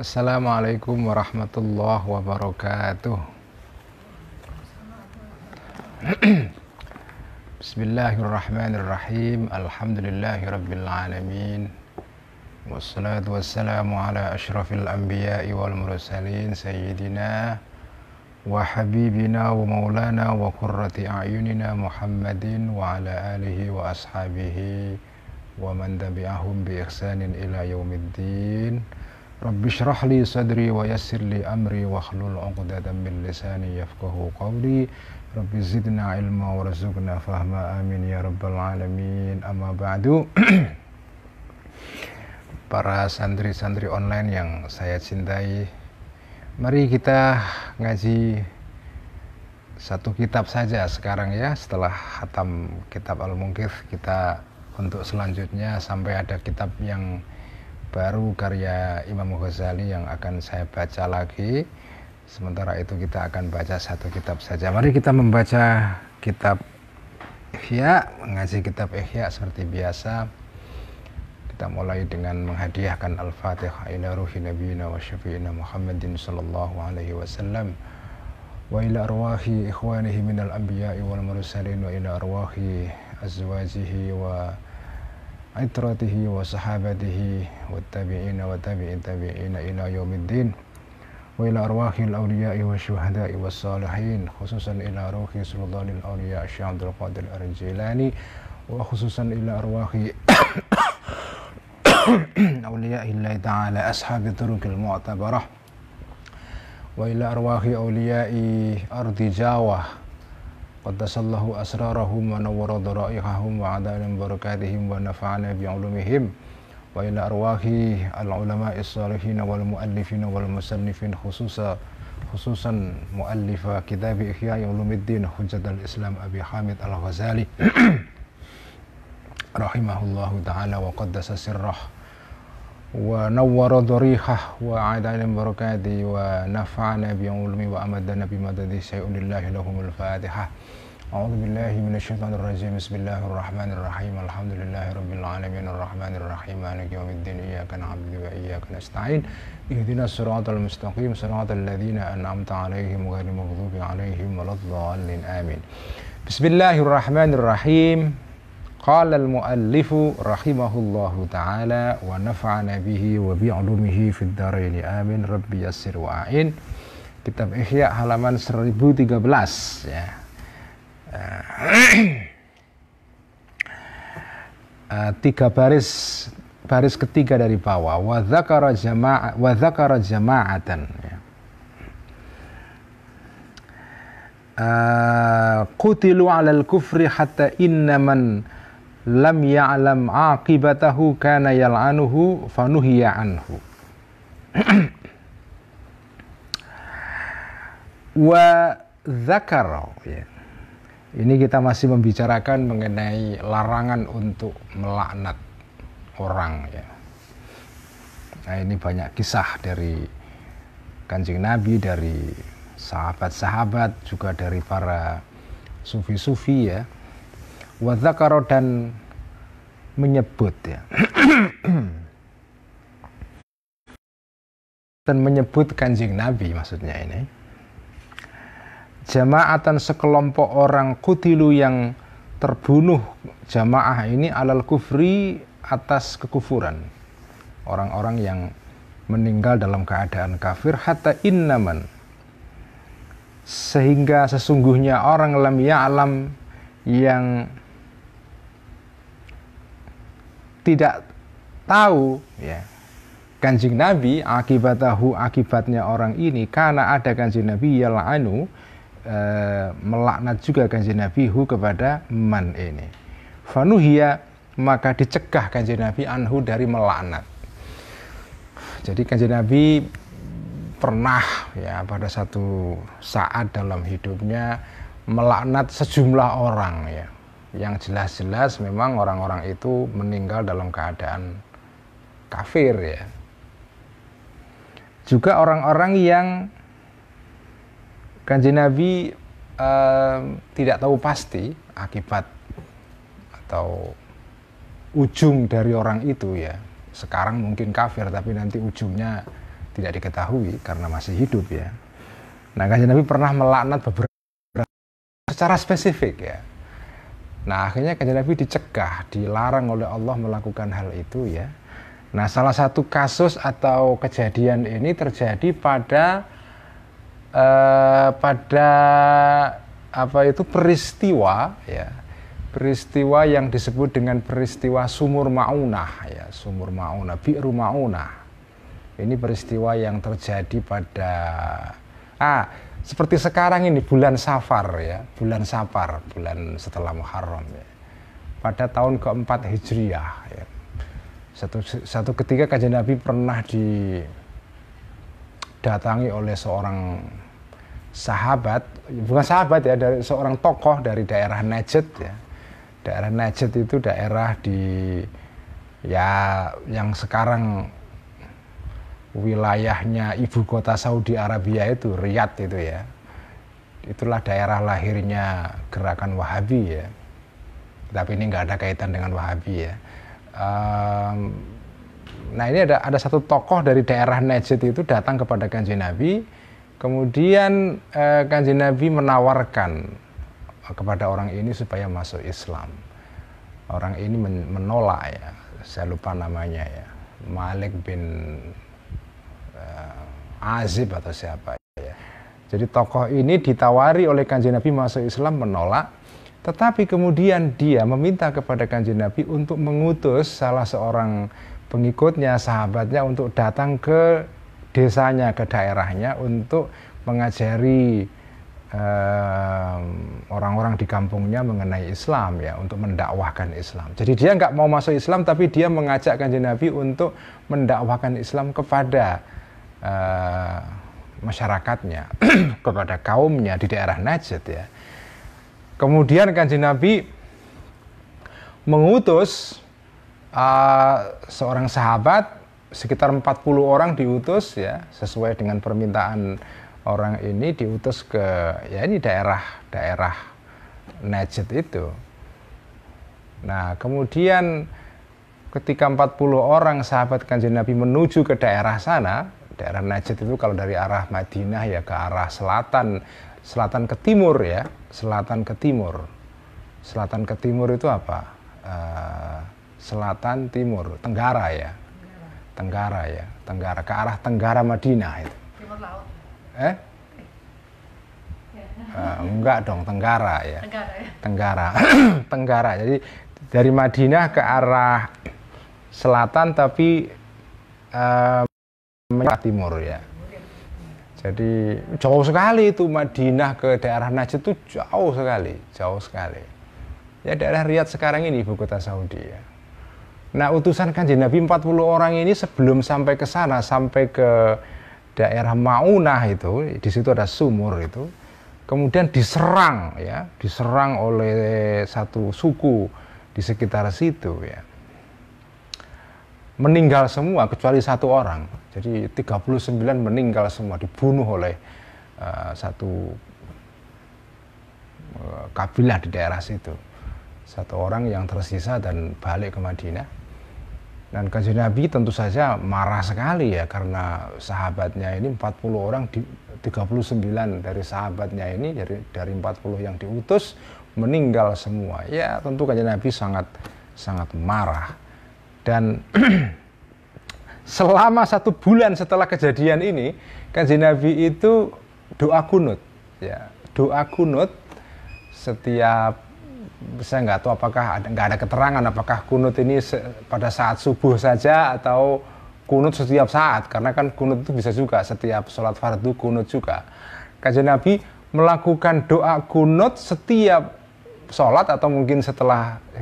Assalamualaikum warahmatullahi wabarakatuh. Bismillahirrahmanirrahim. Alhamdulillahi rabbil alamin. Wassalatu wassalamu ala ashrafil anbiya'i wal mursalin sayyidina wa habibina wa maulana wa qurrati a'yunina Muhammadin wa ala alihi wa ashabihi wa man tabi'ahum bi ihsanin ila yaumiddin. Rabbi shrah li sadri wa yassir li amri wa hlul 'uqdatam min lisani yafqahu qawli. Rabbi zidna ilma warzuqna fahma, amin ya rabbal alamin. Amma ba'du. Para santri-santri online yang saya cintai, mari kita ngaji satu kitab saja sekarang ya. Setelah khatam kitab Al-Munqidh, kita untuk selanjutnya sampai ada kitab yang baru karya Imam Ghazali yang akan saya baca lagi. Sementara itu kita akan baca satu kitab saja. Mari kita membaca kitab Ihya, mengaji kitab Ihya seperti biasa. Kita mulai dengan menghadiahkan Al-Fatihah ila ruhi nabiyina wa syafi'ina Muhammadin sallallahu alaihi wasallam wa ila arwahi ikhwanihi minal anbiya'i wal mursalin wa ila arwahi azwajihi wa aitratihi wa sahabatihi wa tabi'ina wa tabi'in tabi'ina ila yaumiddin wa ila arwahil awliya'i wa syuhada'i wa salihin, khususan ila ruhi sultanil awliya' Syekh Abdul Qadir Ar-Jilani, wa khususan ila arwahi awliya'illahi ta'ala ashabi turuqil mu'tabarah, wa ila arwahi awliya'i ardi Jawa qaddasallahu asrarahum wa nawwara dharaihahum wa adalim barakatihim wa nafa'ana bi'ulumihim, wa ila arwahi al-ulama'is salihin wal muallifin wal musannifin, khususan muallifa kitab Ihya Ulumuddin Hujjatul Islam Abi Hamid Al-Ghazali rahimahullahu ta'ala wa qaddasa sirrah wa nawwara dharihah wa adalim barakati wa nafa'ana bi'ulumi wa amadana bimadadi sayyudillahi lahumul fatihah. A'udzu billahi minasyaitonir rajim. Bismillahirrahmanirrahim. Alhamdulillahi rabbil alamin arrahmanir rahim maliki yaumiddin iyyaka na'budu wa iyyaka nasta'in ihdinas siratal mustaqim siratal ladzina an'amta 'alaihim ghairil maghdubi 'alaihim waladdallin amin. Bismillahirrahmanirrahim. Qala al-muallifu rahimahullahu ta'ala wa nafa'ana bihi wa bi'ulumihi fid dharain amin. Rabbi yassir wa a'in. Kitab Ihya halaman 1013 ya. Tiga baris ketiga dari bawah, wa dzakara jama'atan ya. Qutilu 'alal kufri hatta inna man lam ya'lam 'aqibatahu kana yal'anuhu fanuhiya anhu. Wa dzakara ya. Ini kita masih membicarakan mengenai larangan untuk melaknat orang ya. Nah, ini banyak kisah dari Kanjeng Nabi, dari sahabat-sahabat, juga dari para sufi-sufi ya. Wa dzakara, dan menyebut ya. Dan menyebut Kanjeng Nabi maksudnya ini. Jama'atan, sekelompok orang, kutilu yang terbunuh, jamaah ini alal kufri, atas kekufuran, orang-orang yang meninggal dalam keadaan kafir, hatta innaman, sehingga sesungguhnya orang lam ya'lam, yang tidak tahu ya Kanjeng Nabi, akibatahu, akibatnya orang ini, karena ada Kanjeng Nabi yal'anu, melaknat juga Kanjeng Nabi hu, kepada man ini, fanuhiya, maka dicegah Kanjeng Nabi anhu, dari melaknat. Jadi Kanjeng Nabi pernah ya pada satu saat dalam hidupnya melaknat sejumlah orang ya, yang jelas-jelas memang orang-orang itu meninggal dalam keadaan kafir ya. Juga orang-orang yang Kanjeng Nabi tidak tahu pasti akibat atau ujung dari orang itu ya. Sekarang mungkin kafir, tapi nanti ujungnya tidak diketahui karena masih hidup ya. Nah, Kanjeng Nabi pernah melaknat beberapa secara spesifik ya. Nah, akhirnya Kanjeng Nabi dicegah, dilarang oleh Allah melakukan hal itu ya. Nah, salah satu kasus atau kejadian ini terjadi pada peristiwa ya. Peristiwa yang disebut dengan peristiwa Sumur Maunah ya, Sumur Maunah, Bi'ru Maunah. Ini peristiwa yang terjadi pada seperti sekarang ini bulan Safar ya, bulan setelah Muharram ya. Pada tahun keempat Hijriah ya. Satu ketika Kanjeng Nabi pernah didatangi oleh seorang sahabat, bukan sahabat ya, dari seorang tokoh dari daerah Najd ya. Daerah Najd itu daerah yang sekarang wilayahnya ibu kota Saudi Arabia itu Riyadh itu ya. Itulah daerah lahirnya gerakan Wahabi ya. Tapi ini nggak ada kaitan dengan Wahabi ya. Nah, ini ada satu tokoh dari daerah Najd itu datang kepada Kanjeng Nabi. Kemudian Kanjeng Nabi menawarkan kepada orang ini supaya masuk Islam. Orang ini menolak ya. Saya lupa namanya ya. Malik bin Azib atau siapa ya. Jadi tokoh ini ditawari oleh Kanjeng Nabi masuk Islam, menolak. Tetapi kemudian dia meminta kepada Kanjeng Nabi untuk mengutus salah seorang pengikutnya, sahabatnya untuk datang ke desanya, ke daerahnya untuk mengajari orang-orang di kampungnya mengenai Islam ya, untuk mendakwahkan Islam. Jadi dia nggak mau masuk Islam, tapi dia mengajak Kanjeng Nabi untuk mendakwahkan Islam kepada masyarakatnya, kepada kaumnya di daerah Najd ya. Kemudian Kanjeng Nabi mengutus seorang sahabat, sekitar 40 orang diutus ya, sesuai dengan permintaan orang ini, diutus ke ya ini daerah Najd itu. Nah, kemudian ketika 40 orang sahabat Kanjeng Nabi menuju ke daerah sana, daerah Najd itu kalau dari arah Madinah ya ke arah selatan ke timur ya, selatan ke timur. Selatan ke timur itu apa? Selatan timur, Tenggara ya. Tenggara ya, Tenggara ke arah Tenggara Madinah itu. Timur laut. Enggak dong, Tenggara ya. Tenggara ya. Tenggara. Tenggara. Jadi dari Madinah ke arah selatan tapi timur ya. Jadi jauh sekali itu Madinah ke daerah Najd itu jauh sekali. Ya daerah Riyadh sekarang ini ibu kota Saudi ya. Nah, utusan Kanjeng Nabi 40 orang ini sebelum sampai ke sana, sampai ke daerah Maunah itu, di situ ada sumur itu. Kemudian diserang oleh satu suku di sekitar situ ya. Meninggal semua kecuali satu orang. Jadi 39 meninggal semua, dibunuh oleh satu kabilah di daerah situ. Satu orang yang tersisa dan balik ke Madinah. Dan Kanjeng Nabi tentu saja marah sekali ya, karena sahabatnya ini 40 orang, 39 dari sahabatnya ini dari 40 yang diutus meninggal semua. Ya tentu Kanjeng Nabi sangat marah. Dan selama 1 bulan setelah kejadian ini, Kanjeng Nabi itu doa kunut ya, doa kunut setiap, saya nggak tahu apakah nggak ada keterangan apakah kunut ini pada saat subuh saja atau kunut setiap saat, karena kan kunut itu bisa juga setiap sholat fardu kunut juga. Kanjeng Nabi melakukan doa kunut setiap sholat atau mungkin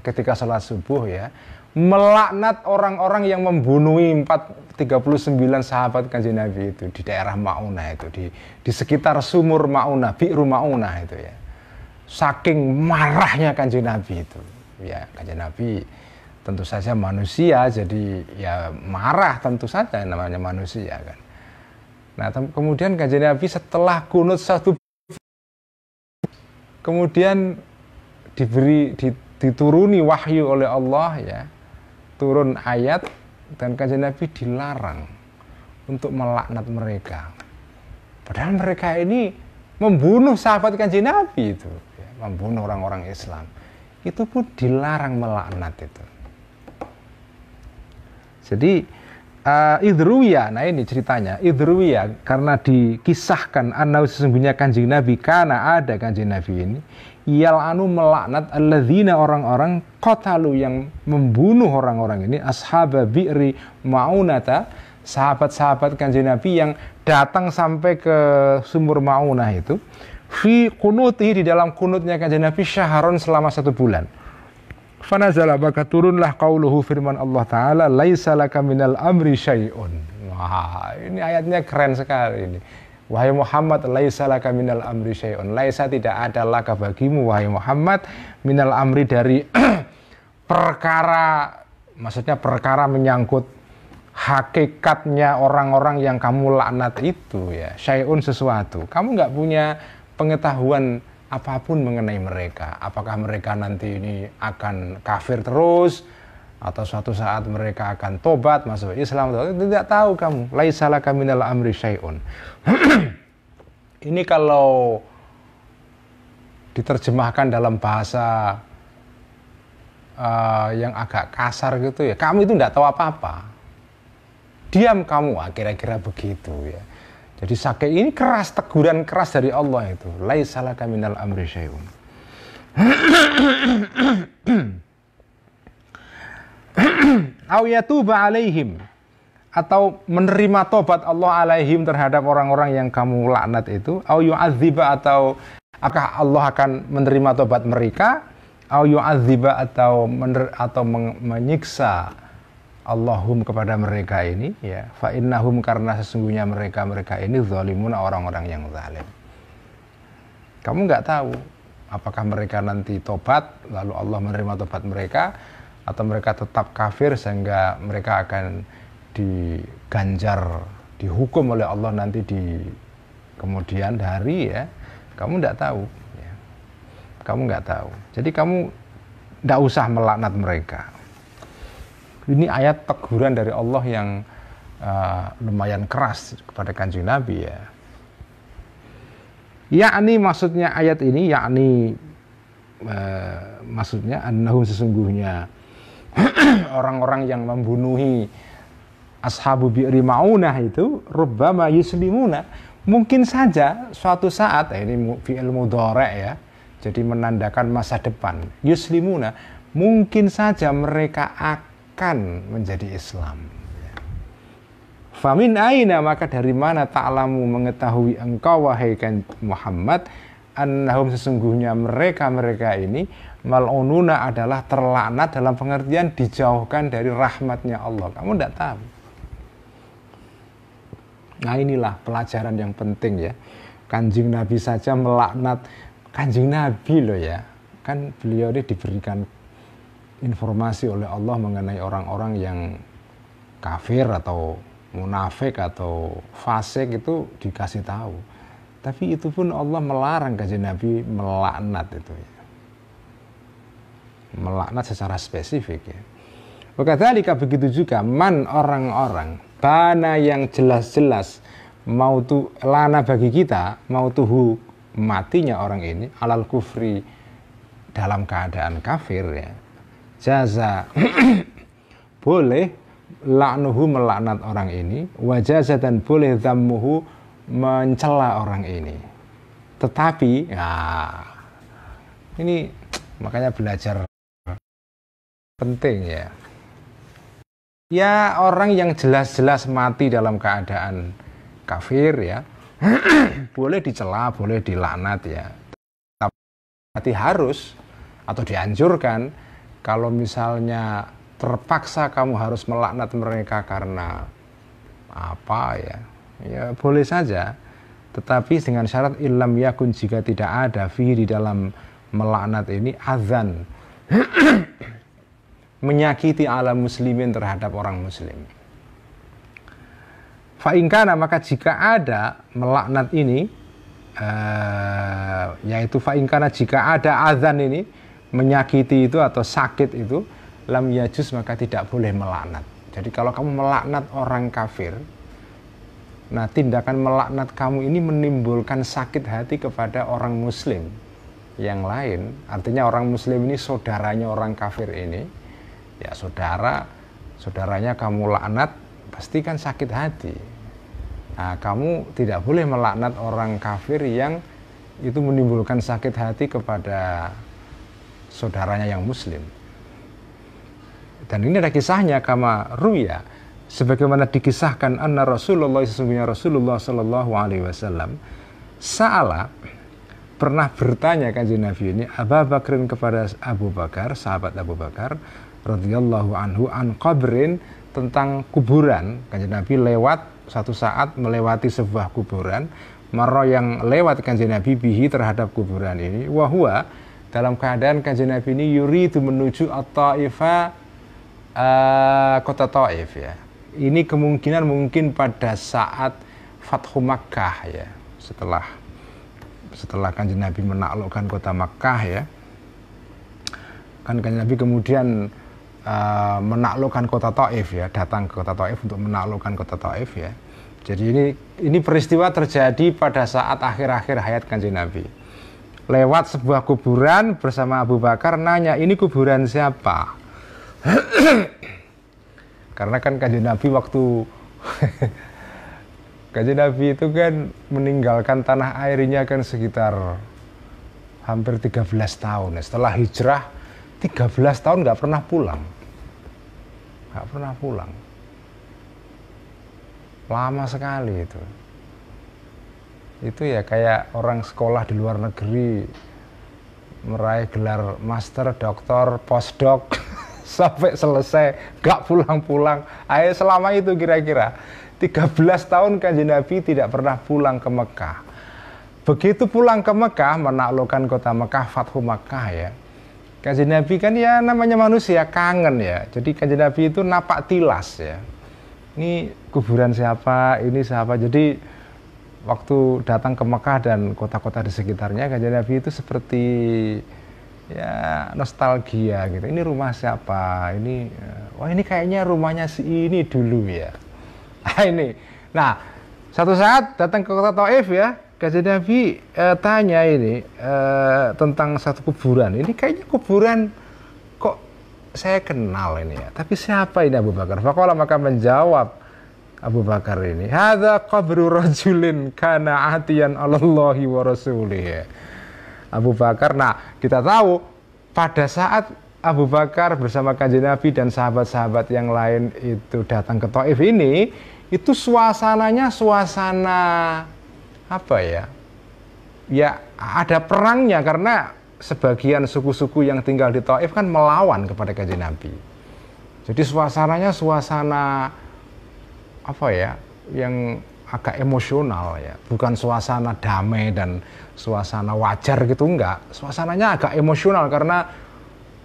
ketika sholat subuh ya, melaknat orang-orang yang membunuhi 39 sahabat Kanjeng Nabi itu di daerah Maunah itu, di sekitar sumur Maunah, Bi'ru Maunah itu ya. Saking marahnya Kanjeng Nabi itu ya. Kanjeng Nabi tentu saja manusia, jadi ya marah tentu saja, namanya manusia kan. Nah kemudian Kanjeng Nabi setelah kunut kemudian dituruni wahyu oleh Allah ya, turun ayat, dan Kanjeng Nabi dilarang untuk melaknat mereka. Padahal mereka ini membunuh sahabat Kanjeng Nabi itu, ya, membunuh orang-orang Islam. Itu pun dilarang melaknat itu. Jadi idruwiya, nah ini ceritanya, idruwiya karena dikisahkan anna sesungguhnya Kanjeng Nabi, karena ada Kanjeng Nabi ini yal'anu melaknat alladzina orang-orang qatalu yang membunuh orang-orang ini ashaba bi'ri ma'unata, sahabat-sahabat Kanjeng Nabi yang datang sampai ke sumur Ma'unah itu, fi kunuti, di dalam kunutnya Kanjeng Nabi, syaharon, selama 1 bulan. Fanazala, maka turunlah qauluhu, firman Allah Ta'ala, laisa laka minal amri syai'un. Wah, ini ayatnya keren sekali ini. Wahai Muhammad, laisa laka minal amri syai'un. Laisa, tidak ada laka bagimu wahai Muhammad, minal amri, dari perkara, maksudnya perkara menyangkut hakikatnya orang-orang yang kamu laknat itu, ya, syai'un, sesuatu. Kamu nggak punya pengetahuan apapun mengenai mereka. Apakah mereka nanti ini akan kafir terus, atau suatu saat mereka akan tobat masuk Islam, tidak tahu kamu. Laisa laka minal amri syai'un. Ini kalau diterjemahkan dalam bahasa yang agak kasar gitu, ya, kamu itu tidak tahu apa-apa. Diam kamu, kira-kira begitu, ya. Jadi sakit ini keras, teguran keras dari Allah itu. Laisa laka minal amri syai'un. Au yatuba alaihim, atau menerima tobat Allah alaihim, terhadap orang-orang yang kamu laknat itu. Au yu'adziba, atau apakah Allah akan menerima tobat mereka? Au yu'adziba, atau menyiksa Allahum kepada mereka ini, ya, fa innahum, karena sesungguhnya mereka ini zalimun, orang-orang yang zalim. Kamu nggak tahu apakah mereka nanti tobat lalu Allah menerima tobat mereka, atau mereka tetap kafir sehingga mereka akan diganjar, dihukum oleh Allah nanti di kemudian hari, ya. Kamu nggak tahu, ya. Kamu nggak tahu. Jadi kamu nggak usah melaknat mereka. Ini ayat teguran dari Allah yang lumayan keras kepada Kanjeng Nabi, ya. Yakni, maksudnya ayat ini, yakni maksudnya annahum, sesungguhnya orang-orang yang membunuhi ashabu bi'ri ma'unah itu, rubbama yuslimuna, mungkin saja suatu saat, ini fi'il mudhari', ya, jadi menandakan masa depan. Yuslimuna, mungkin saja mereka akan menjadi Islam. Famin aina, maka dari mana, ta'lamu, mengetahui engkau wahai Muhammad, annahum, sesungguhnya mereka ini mal'ununa, adalah terlaknat, dalam pengertian dijauhkan dari rahmatnya Allah. Kamu tidak tahu. Nah, inilah pelajaran yang penting, ya. Kanjeng Nabi saja melaknat. Kanjeng Nabi loh, ya, kan beliau ini diberikan informasi oleh Allah mengenai orang-orang yang kafir atau munafik atau fasik, itu dikasih tahu. Tapi itu pun Allah melarang Kanjeng Nabi melaknat itu, ya. Melaknat secara spesifik, ya. Wakadzalika, begitu juga man, orang-orang bana, yang jelas-jelas mautu lana, bagi kita, mautuhu, matinya orang ini, alal kufri, dalam keadaan kafir, ya. Jaza boleh laknuhu, melaknat orang ini, wajaza, dan boleh dhammuhu, mencela orang ini. Tetapi, ya, ini makanya belajar penting, ya. Ya, orang yang jelas-jelas mati dalam keadaan kafir, ya, boleh dicela, boleh dilaknat, ya. Tapi harus atau dianjurkan, kalau misalnya terpaksa kamu harus melaknat mereka karena apa, ya, ya boleh saja. Tetapi dengan syarat illam yakun, jika tidak ada fihi, di dalam melaknat ini, azan, menyakiti ala muslimin, terhadap orang muslim. Fa in kana, maka jika ada melaknat ini, yaitu fa in kana, jika ada azan ini, menyakiti itu atau sakit itu, lam yajuz, maka tidak boleh melaknat. Jadi kalau kamu melaknat orang kafir, Nah, tindakan melaknat kamu ini menimbulkan sakit hati kepada orang muslim yang lain. Artinya orang muslim ini saudaranya orang kafir ini. Ya saudaranya kamu laknat, pasti kan sakit hati. Nah, kamu tidak boleh melaknat orang kafir yang itu menimbulkan sakit hati kepada saudaranya yang muslim. Dan ini ada kisahnya, kama ruya, sebagaimana dikisahkan anna Rasulullah, sesungguhnya Rasulullah sallallahu alaihi wasallam sa'ala, pernah bertanya kanjeng Nabi ini Abu Bakrin kepada Abu Bakar, sahabat Abu Bakar radhiyallahu anhu, an qabrin, tentang kuburan. Kanjeng Nabi lewat satu saat, melewati sebuah kuburan, marra yang lewat kanjeng Nabi bihi terhadap kuburan ini, wahwa dalam keadaan kanjeng Nabi ini yuridu menuju at-Ta'ifa, kota Taif ya. Ini kemungkinan mungkin pada saat Fathu Makkah ya, setelah kanjeng Nabi menaklukkan kota Makkah ya, kan kanjeng Nabi kemudian menaklukkan kota Taif ya, datang ke kota Taif untuk menaklukkan kota Taif ya. Jadi ini peristiwa terjadi pada saat akhir-akhir hayat kanjeng Nabi. Lewat sebuah kuburan bersama Abu Bakar, nanya ini kuburan siapa? Karena kan kanjeng Nabi waktu kanjeng Nabi itu kan meninggalkan tanah airnya kan sekitar hampir 13 tahun. Setelah hijrah 13 tahun nggak pernah pulang. Nggak pernah pulang. Lama sekali itu. Itu ya kayak orang sekolah di luar negeri meraih gelar master, doktor, postdoc sampai selesai gak pulang-pulang. Ayo selama itu kira-kira 13 tahun kanjeng Nabi tidak pernah pulang ke Mekah. Begitu pulang ke Mekah, menaklukkan kota Mekah, Fathu Makkah ya, kanjeng Nabi kan ya namanya manusia kangen ya. Jadi kanjeng Nabi itu napak tilas ya, ini kuburan siapa, ini siapa. Jadi waktu datang ke Mekah dan kota-kota di sekitarnya, kanjeng Nabi itu seperti ya nostalgia gitu. Ini rumah siapa? Ini, wah ini kayaknya rumahnya si ini dulu ya. Nah ini. Nah, satu saat datang ke kota Taif ya, kanjeng Nabi tanya ini tentang satu kuburan. Ini kayaknya kuburan kok saya kenal ini ya. Tapi siapa ini Abu Bakar? Faqala, maka menjawab Abu Bakar ini, hadza qabru rajulin kana atiyan 'alallahi wa rasulih. Abu Bakar, nah kita tahu pada saat Abu Bakar bersama kanjeng Nabi dan sahabat-sahabat yang lain itu datang ke Taif ini, itu suasananya suasana apa ya? Ya ada perangnya, karena sebagian suku-suku yang tinggal di Taif kan melawan kepada kanjeng Nabi. Jadi suasananya suasana apa ya? Yang agak emosional ya, bukan suasana damai dan suasana wajar gitu, enggak. Suasananya agak emosional karena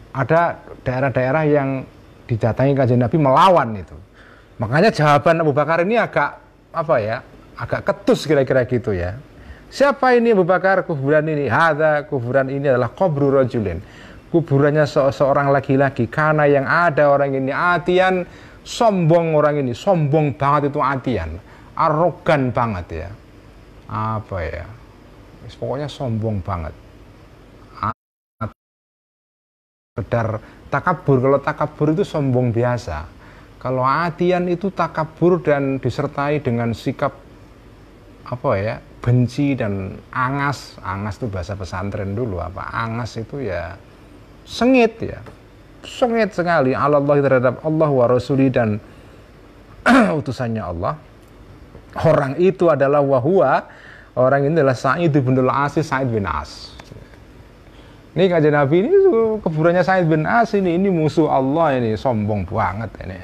ada daerah-daerah yang didatangi kanjeng Nabi melawan itu. Makanya jawaban Abu Bakar ini agak apa ya? Agak ketus kira-kira gitu ya. Siapa ini Abu Bakar? Kuburan ini, hadza, kuburan ini adalah qabru rajulin. Kuburannya seorang laki-laki, karena yang ada orang ini atian, sombong orang ini, sombong banget itu atian. Arogan banget ya, apa ya, pokoknya sombong banget. Sekedar takabur, kalau takabur itu sombong biasa. Kalau atian itu takabur dan disertai dengan sikap apa ya, benci dan angas. Angas itu bahasa pesantren dulu, apa angas itu ya sengit ya, sengit sekali. Allah terhadap Allah wa Rasuli dan utusannya Allah. Orang itu adalah wahua, orang ini adalah Sa'id bin As, Sa'id bin As. Ini kanjeng Nabi ini kuburannya Sa'id bin As ini musuh Allah ini, sombong banget ini.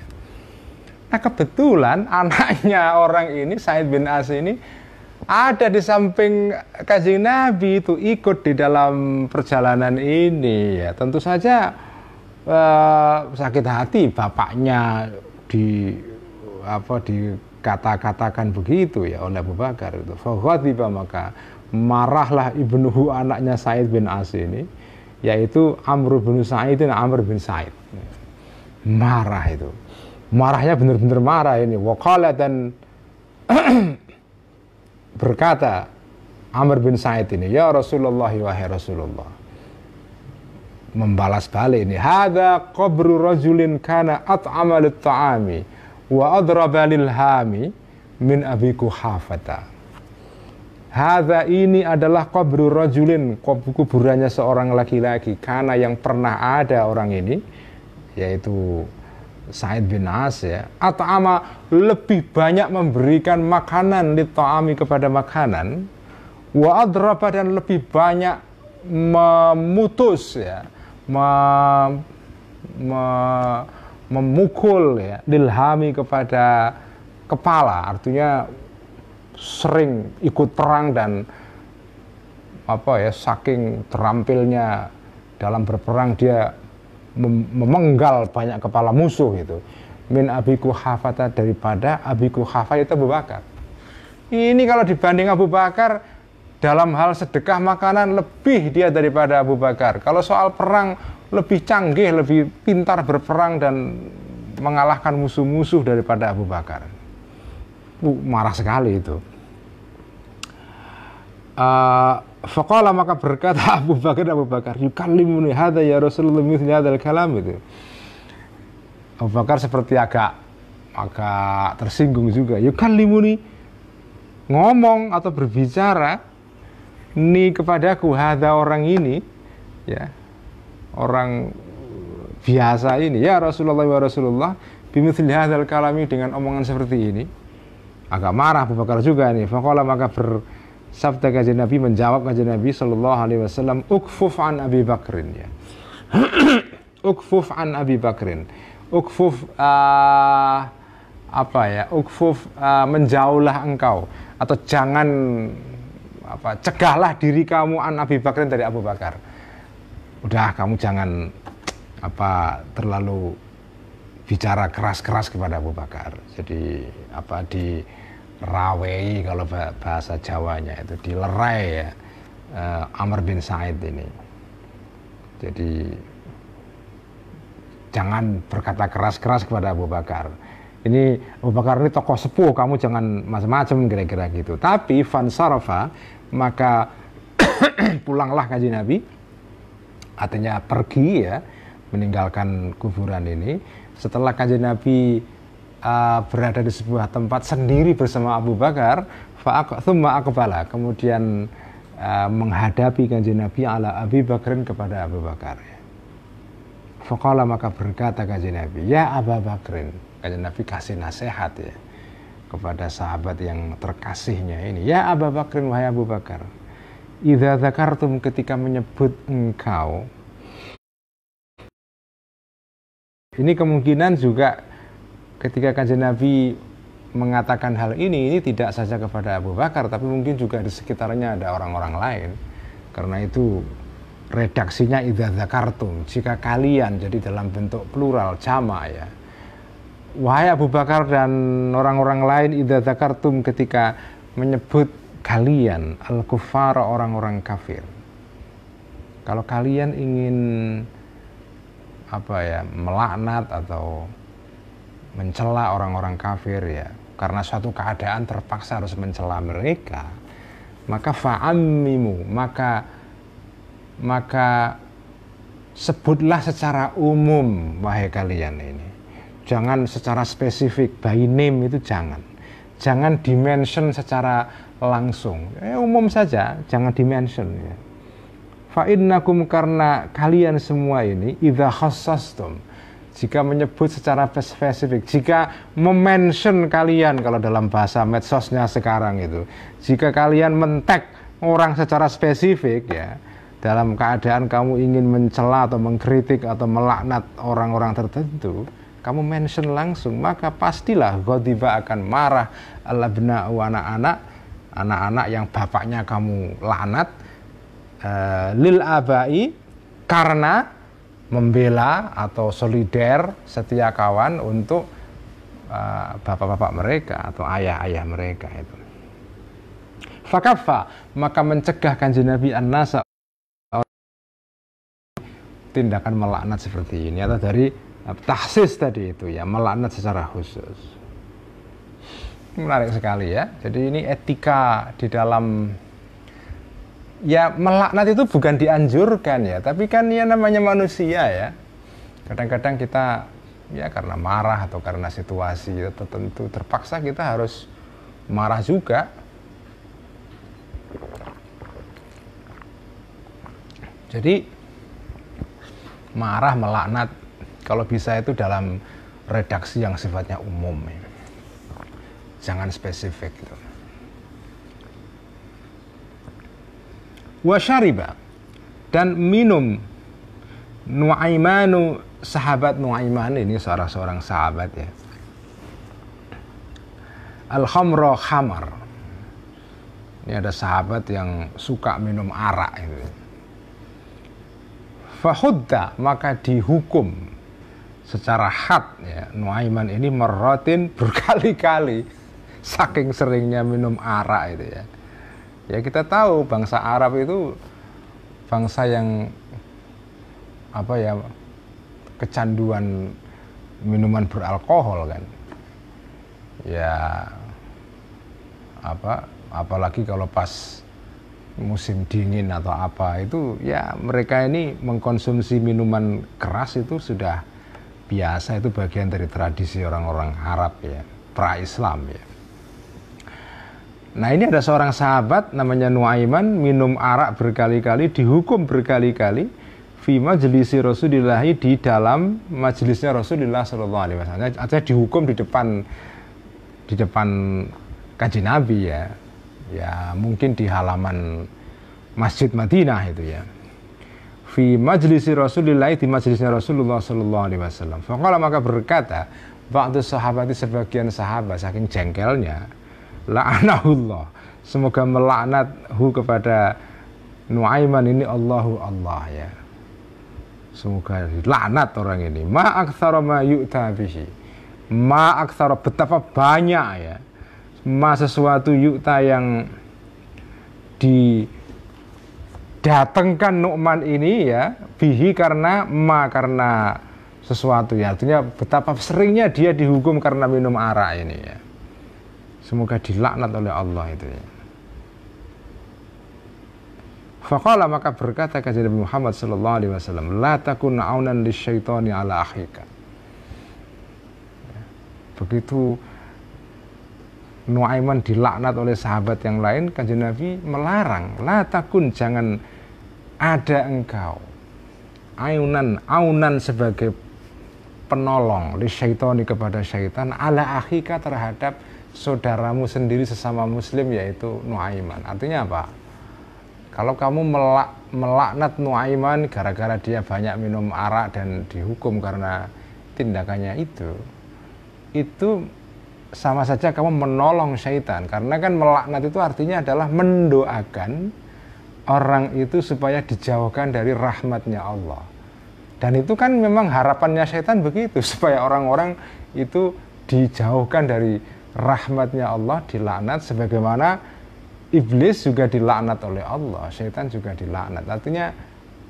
Nah kebetulan anaknya orang ini, Sa'id bin As ini, ada di samping kanjeng Nabi itu, ikut di dalam perjalanan ini ya. Tentu saja sakit hati bapaknya dikata-katakan begitu ya oleh Abu Bakar itu. Faghadiba, maka marahlah ibnuhu, anaknya Sa'id bin As ini, yaitu Amr bin Sa'id dan Amr bin Sa'id. Marah itu. Marahnya benar-benar marah ini. Waqala, dan berkata Amr bin Sa'id ini, ya Rasulullah, wahai Rasulullah, membalas balik ini, hadza qabru rajulin kana at'ama lit-ta'ami wa adraba lil-hami min Abi Quhafata. Hadza, ini adalah qabru rajulin, kuburannya seorang laki-laki, kana yang pernah ada orang ini, yaitu Sa'id bin As, ya, at'ama, lebih banyak memberikan makanan, lit-ta'ami, kepada makanan, wa adraba, dan lebih banyak memutus, ya, memukul, ya, lilhami, kepada kepala, artinya sering ikut perang dan saking terampilnya dalam berperang dia memenggal banyak kepala musuh itu. Min Abi Quhafata, daripada Abi Quhafah itu Abu Bakar. Ini kalau dibanding Abu Bakar dalam hal sedekah makanan lebih dia daripada Abu Bakar. Kalau soal perang lebih canggih, lebih pintar berperang dan mengalahkan musuh-musuh daripada Abu Bakar. Marah sekali itu. Faqala, maka berkata Abu Bakar, yukallimuni hadza ya Rasulullah mithli hadzal kalam itu. Abu Bakar seperti agak tersinggung juga. Yukallimuni, ngomong atau berbicara ini kepadaku, hadza, orang ini, ya, orang biasa ini, ya Rasulullah wa Rasulullah, bimithli hadzal kalami, dengan omongan seperti ini. Agak marah Abu Bakar juga nih. Faqala, maka bersabda kanjeng Nabi, menjawab kanjeng Nabi sallallahu alaihi wasallam, ukfuf an Abi Bakrin, ya. Ukfuf an Abi Bakrin. Ukfuf ukfuf, menjauhlah engkau, atau jangan cegahlah diri kamu an Abi Bakrin, dari Abu Bakar. Udah, kamu jangan terlalu bicara keras-keras kepada Abu Bakar. Jadi dirawei, kalau bahasa Jawanya itu dilerai, ya, Amr bin Sa'id ini. Jadi jangan berkata keras-keras kepada Abu Bakar. Ini Abu Bakar ini tokoh sepuh, kamu jangan macam-macam, kira-kira gitu. Tapi fansarafa, maka pulanglah kanjeng Nabi, artinya pergi, ya, meninggalkan kuburan ini. Setelah kanjeng Nabi berada di sebuah tempat sendiri bersama Abu Bakar, thumma aqbala, kemudian menghadapi kanjeng Nabi ala Abi Bakrin, kepada Abu Bakar. Faqala, maka berkata kanjeng Nabi, ya Abu Bakrin, kanjeng Nabi kasih nasihat, ya, kepada sahabat yang terkasihnya ini. Ya Abu Bakrin, wahai Abu Bakar, idza dzakartum, ketika menyebut engkau. Ini kemungkinan juga ketika kanjeng Nabi mengatakan hal ini tidak saja kepada Abu Bakar, tapi mungkin juga di sekitarnya ada orang-orang lain. Karena itu redaksinya idza dzakartum, jika kalian, jadi dalam bentuk plural, jamak, ya. Wahai Abu Bakar dan orang-orang lain, idza dzakartum, ketika menyebut kalian al-kuffar, orang-orang kafir. Kalau kalian ingin melaknat atau mencela orang-orang kafir, ya, karena suatu keadaan terpaksa harus mencela mereka, maka fa'ammimu, maka sebutlah secara umum, wahai kalian ini. Jangan secara spesifik, by name itu jangan dimention secara langsung, umum saja, jangan dimention, ya. Fa'innakum, karena kalian semua ini, idza khassastum, jika menyebut secara spesifik, jika memention kalian, kalau dalam bahasa medsosnya sekarang itu, jika kalian men-tag orang secara spesifik, ya, dalam keadaan kamu ingin mencela atau mengkritik atau melaknat orang-orang tertentu, kamu mention langsung, maka pastilah ghadiba, akan marah al-abna'u, anak-anak yang bapaknya kamu laknat, lil abai, karena membela atau solider, setia kawan untuk bapak-bapak mereka atau ayah-ayah mereka itu. Fakaffa, maka mencegah kanjeng Nabi an-nasa, tindakan melaknat seperti ini, atau dari tahsis tadi itu, ya, melaknat secara khusus. Menarik sekali ya. Jadi ini etika di dalam, ya melaknat itu bukan dianjurkan ya, tapi kan ya namanya manusia ya. Kadang-kadang kita ya karena marah atau karena situasi tertentu terpaksa kita harus marah juga. Jadi marah, melaknat kalau bisa itu dalam redaksi yang sifatnya umum ya. Jangan spesifik gitu. Wa syariba, dan minum Nu'aimanu, sahabat Nu'aiman ini seorang sahabat ya. Al-khamra, khamar. Ini ada sahabat yang suka minum arak itu. Fahudda, maka dihukum secara had ya. Nu'aiman ini marratin, berkali-kali. Saking seringnya minum arak itu ya. Ya kita tahu bangsa Arab itu bangsa yang apa ya, kecanduan minuman beralkohol kan. Ya apalagi kalau pas musim dingin atau apa itu ya, mereka ini mengkonsumsi minuman keras itu sudah biasa, itu bagian dari tradisi orang-orang Arab ya, pra-Islam ya. Nah ini ada seorang sahabat namanya Nu'aiman, minum arak berkali-kali, dihukum berkali-kali fi majlisi Rasulillah, di dalam majelisnya Rasulullah sallallahu alaihi wasallam. Artinya dihukum di depan Kanjeng Nabi ya. Ya mungkin di halaman Masjid Madinah itu ya. Fi majlisi Rasulillah, di majelisnya Rasulullah sallallahu alaihi wasallam. Faqala, maka berkata ba'du sahabati, sebagian sahabat saking jengkelnya, la'anahullah, semoga melaknathu kepada Nu'aiman ini Allahu Allah ya. Semoga dilaknat orang ini. Ma aktsara ma yu'ta bihi. Ma aktsara, betapa banyak ya. Ma sesuatu yu'ta yang didatangkan Nu'man ini ya, bihi karena sesuatu ya. Artinya betapa seringnya dia dihukum karena minum arak ini ya. Semoga dilaknat oleh Allah itu ya. Faqala, maka berkata Kanjeng Nabi Muhammad sallallahu alaihi wasallam, la takun aunan lisyaitani ala akhika. Begitu Nu'aiman dilaknat oleh sahabat yang lain, Kanjeng Nabi melarang, la takun, jangan ada engkau aunan sebagai penolong lisyaitani, kepada syaitan, ala akhika, terhadap saudaramu sendiri sesama muslim, yaitu Nu'aiman. Artinya apa? Kalau kamu melaknat Nu'aiman gara-gara dia banyak minum arak dan dihukum karena tindakannya itu sama saja kamu menolong syaitan. Karena kan melaknat itu artinya adalah mendoakan orang itu supaya dijauhkan dari rahmatnya Allah. Dan itu kan memang harapannya syaitan begitu, supaya orang-orang itu dijauhkan dari rahmatnya Allah, dilaknat, sebagaimana iblis juga dilaknat oleh Allah, syaitan juga dilaknat. Artinya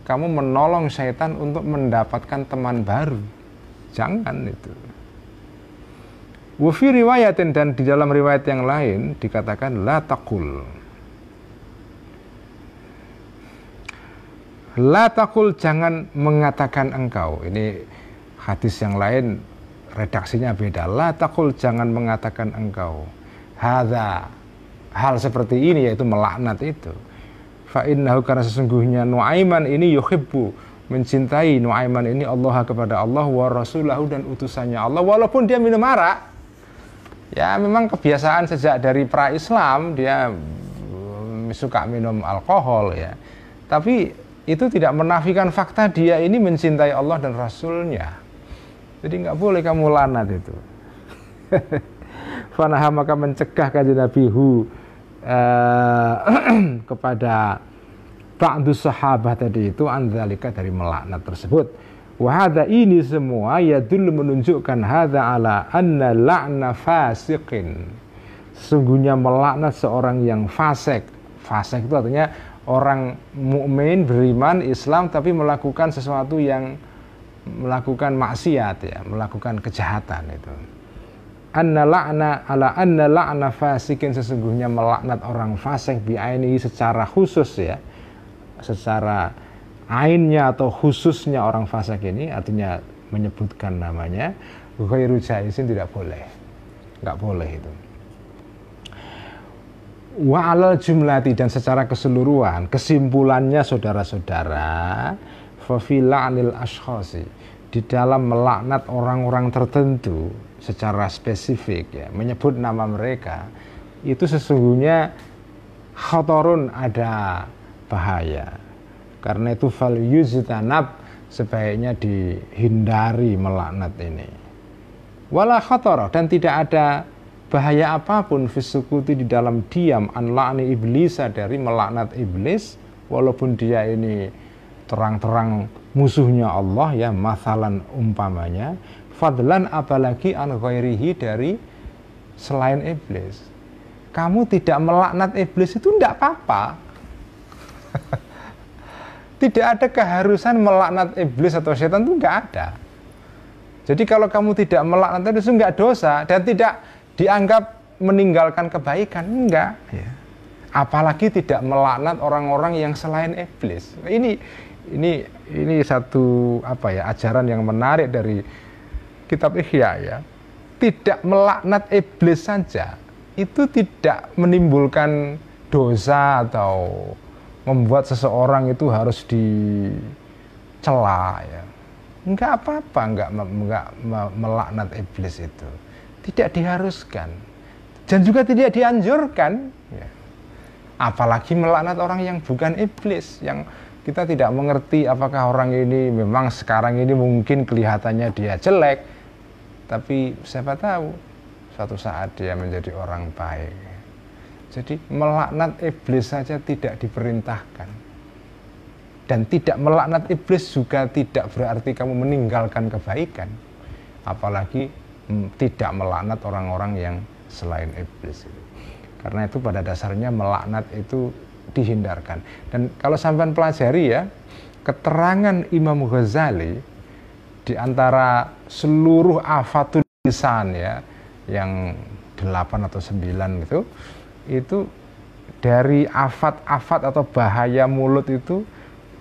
kamu menolong syaitan untuk mendapatkan teman baru. Jangan itu. Wa fi riwayatin, dan di dalam riwayat yang lain dikatakan la taqul. La taqul, jangan mengatakan engkau. Ini hadis yang lain redaksinya beda. La taqul, jangan mengatakan engkau. Hadza, hal seperti ini, yaitu melaknat itu. Fa innahu, karena sesungguhnya Nu'aiman ini yuhibbu, mencintai Nu'aiman ini Allah, kepada Allah, wa rasulahu, dan utusannya Allah, walaupun dia minum arak. Ya memang kebiasaan sejak dari pra-Islam dia suka minum alkohol ya. Tapi itu tidak menafikan fakta dia ini mencintai Allah dan Rasulnya. Jadi nggak boleh kamu lanat itu. Fanaha, maka mencegah Kanjeng Nabi kepada ba'du sahabat tadi itu, andzalika, dari melaknat tersebut. Wa hadza, ini semua yadul, menunjukkan, hadza ala anna la'na fasiqin, sesungguhnya melaknat seorang yang fasik. Fasik itu artinya orang mukmin, beriman, Islam, tapi melakukan sesuatu, yang melakukan maksiat ya, melakukan kejahatan itu. anna la'na fasikin, sesungguhnya melaknat orang fasik bi'aini secara khusus ya, secara ainnya atau khususnya orang fasik ini, artinya menyebutkan namanya, ghairu jaisin, tidak boleh, nggak boleh itu. Wa alal jumlati, dan secara keseluruhan, kesimpulannya saudara-saudara, fa fi la'nil ashkhasi, di dalam melaknat orang-orang tertentu secara spesifik ya, menyebut nama mereka, itu sesungguhnya khatarun, ada bahaya. Karena itu fal yuztanab, sebaiknya dihindari melaknat ini. Wala khatara, dan tidak ada bahaya apapun fisukuti, di dalam diam, an la'ni iblisa, dari melaknat iblis, walaupun dia ini terang-terang musuhnya Allah ya, masalan umpamanya, fadlan apalagi an ghairihi, dari selain iblis. Kamu tidak melaknat iblis itu tidak apa-apa. Tidak ada keharusan melaknat iblis atau setan, itu enggak ada. Jadi kalau kamu tidak melaknat itu enggak dosa, dan tidak dianggap meninggalkan kebaikan, enggak ya. Apalagi tidak melaknat orang-orang yang selain iblis. Ini satu ajaran yang menarik dari kitab Ihya ya. Tidak melaknat iblis saja itu tidak menimbulkan dosa atau membuat seseorang itu harus dicela ya. Enggak apa-apa, enggak melaknat iblis itu. Tidak diharuskan dan juga tidak dianjurkan ya. Apalagi melaknat orang yang bukan iblis, yang kita tidak mengerti apakah orang ini memang sekarang ini mungkin kelihatannya dia jelek, tapi siapa tahu suatu saat dia menjadi orang baik. Jadi melaknat iblis saja tidak diperintahkan, dan tidak melaknat iblis juga tidak berarti kamu meninggalkan kebaikan, apalagi tidak melaknat orang-orang yang selain iblis. Karena itu pada dasarnya melaknat itu dihindarkan. Dan kalau sampean pelajari ya, keterangan Imam Ghazali di antara seluruh afatul lisan ya, yang 8 atau 9 itu dari afat-afat atau bahaya mulut itu,